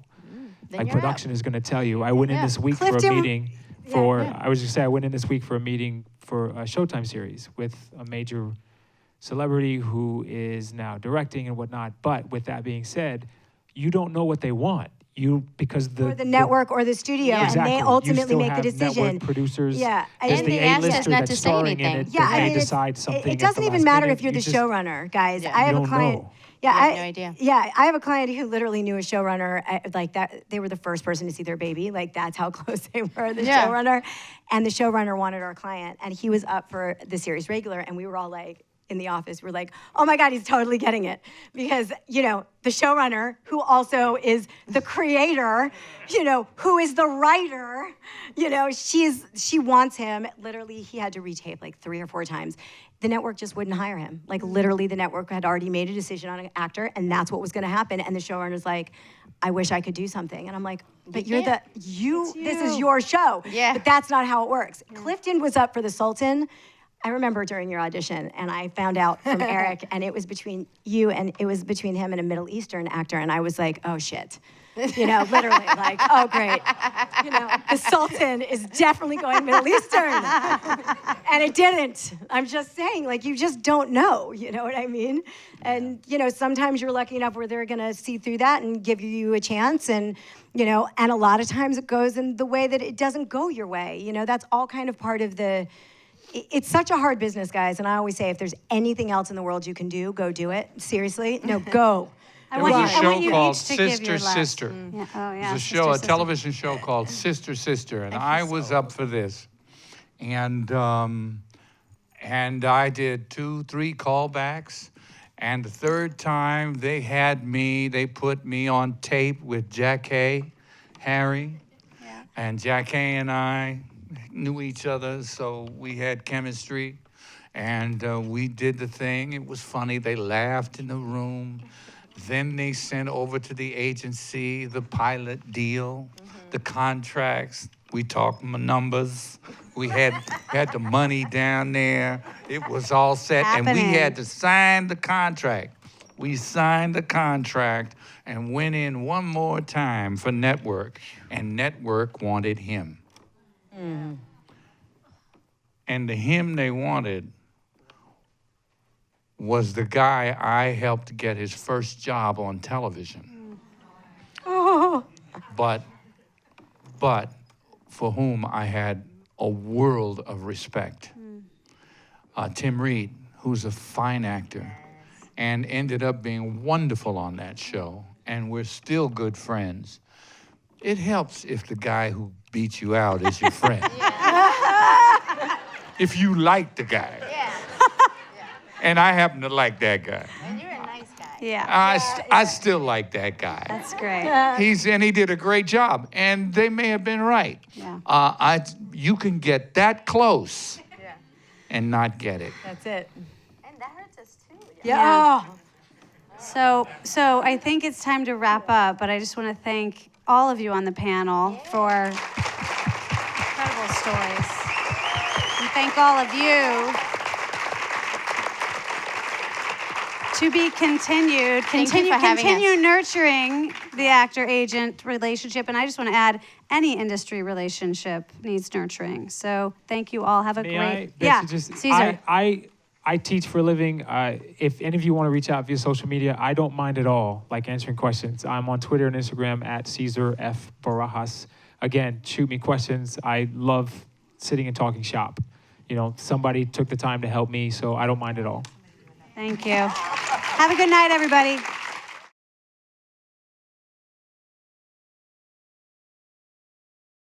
Then Like, you're production is going to tell you. I went in Yeah. this week for a Clifton- meeting for, I was going to say, I went in this week for a meeting for a Showtime series with a major celebrity who is now directing and whatnot. But with that being said, you don't know what they want. Because or the network or the studio, Exactly. and they You ultimately still make the have decision. network producers. Yeah, There's and the they asked us A-lister not that's to say starring in anything. it. Yeah, that I they mean, decide something. it doesn't at the even last matter minute. if you're the You just- showrunner, guys. Yeah. I have You a don't client. know. Yeah, You have no idea. Yeah, I have a client who literally knew a showrunner like that. They were the first person to see their baby. Like, that's how close they were. The Yeah. showrunner, and the showrunner wanted our client, and he was up for the series regular, and we were all like, in the office, we're like, oh my God, he's totally getting it. Because, you know, the showrunner, who also is the creator, you know, who is the writer, you know, she wants him. Literally, he had to retape like 3 or 4 times. The network just wouldn't hire him. Like, literally, the network had already made a decision on an actor, and that's what was gonna happen. And the showrunner's like, I wish I could do something. And I'm like, but You can't. this is your show. Yeah. But that's not how it works. Clifton was up for the Sultan. I remember during your audition, and I found out from Eric, and it was between you and it was between him and a Middle Eastern actor, and I was like, oh shit. You know, literally, like, oh great. You know, the Sultan is definitely going Middle Eastern. And it didn't. I'm just saying, like, you just don't know, you know what I mean? And, you know, sometimes you're lucky enough where they're gonna see through that and give you a chance, and, you know, and a lot of times it goes in the way that it doesn't go your way. You know, that's all kind of part of it's such a hard business, guys, and I always say, if there's anything else in the world you can do, go do it. Seriously, no, go. I There want was you, a I want show you called each to give Sister, your last. Sister. Yeah. Oh, yeah. It was a Sister, show, a Sister. television show called Sister, Sister, and I was up for this. And I did 2, 3 callbacks. And the third time they put me on tape with Jack Hay, Harry. Yeah. And Jack Hay and I knew each other, so we had chemistry. And we did the thing. It was funny. They laughed in the room. Then they sent over to the agency the pilot deal, the contracts. We talked numbers. We had the money down there. It was all set, and we Happening. had to sign the contract. We signed the contract and went in one more time for Network, and Network wanted him. And the him they wanted was the guy I helped get his first job on television. Oh. But for whom I had a world of respect. Tim Reed, who's a fine actor, and ended up being wonderful on that show, and we're still good friends. It helps if the guy who beat you out is your friend. If you like the guy. Yeah. And I happen to like that guy. And you're a nice guy. Yeah. I still like that guy. That's great. He did a great job, and they may have been right. Yeah. You can get that close Yeah. and not get it. That's it. And that hurts us too. Yeah. So I think it's time to wrap up, but I just want to thank all of you on the panel for incredible stories. And thank all of you To be continued. Thank you for having Continue us. nurturing the actor-agent relationship. And I just want to add, any industry relationship needs nurturing. So thank you all. Have a May great... I, Betsy, yeah, just, Caesar. I teach for a living. If any of you want to reach out via social media, I don't mind at all, like answering questions. I'm on Twitter and Instagram at Ceasar F. Barajas. Again, shoot me questions. I love sitting and talking shop. You know, somebody took the time to help me, so I don't mind at all. Thank you. Have a good night, everybody.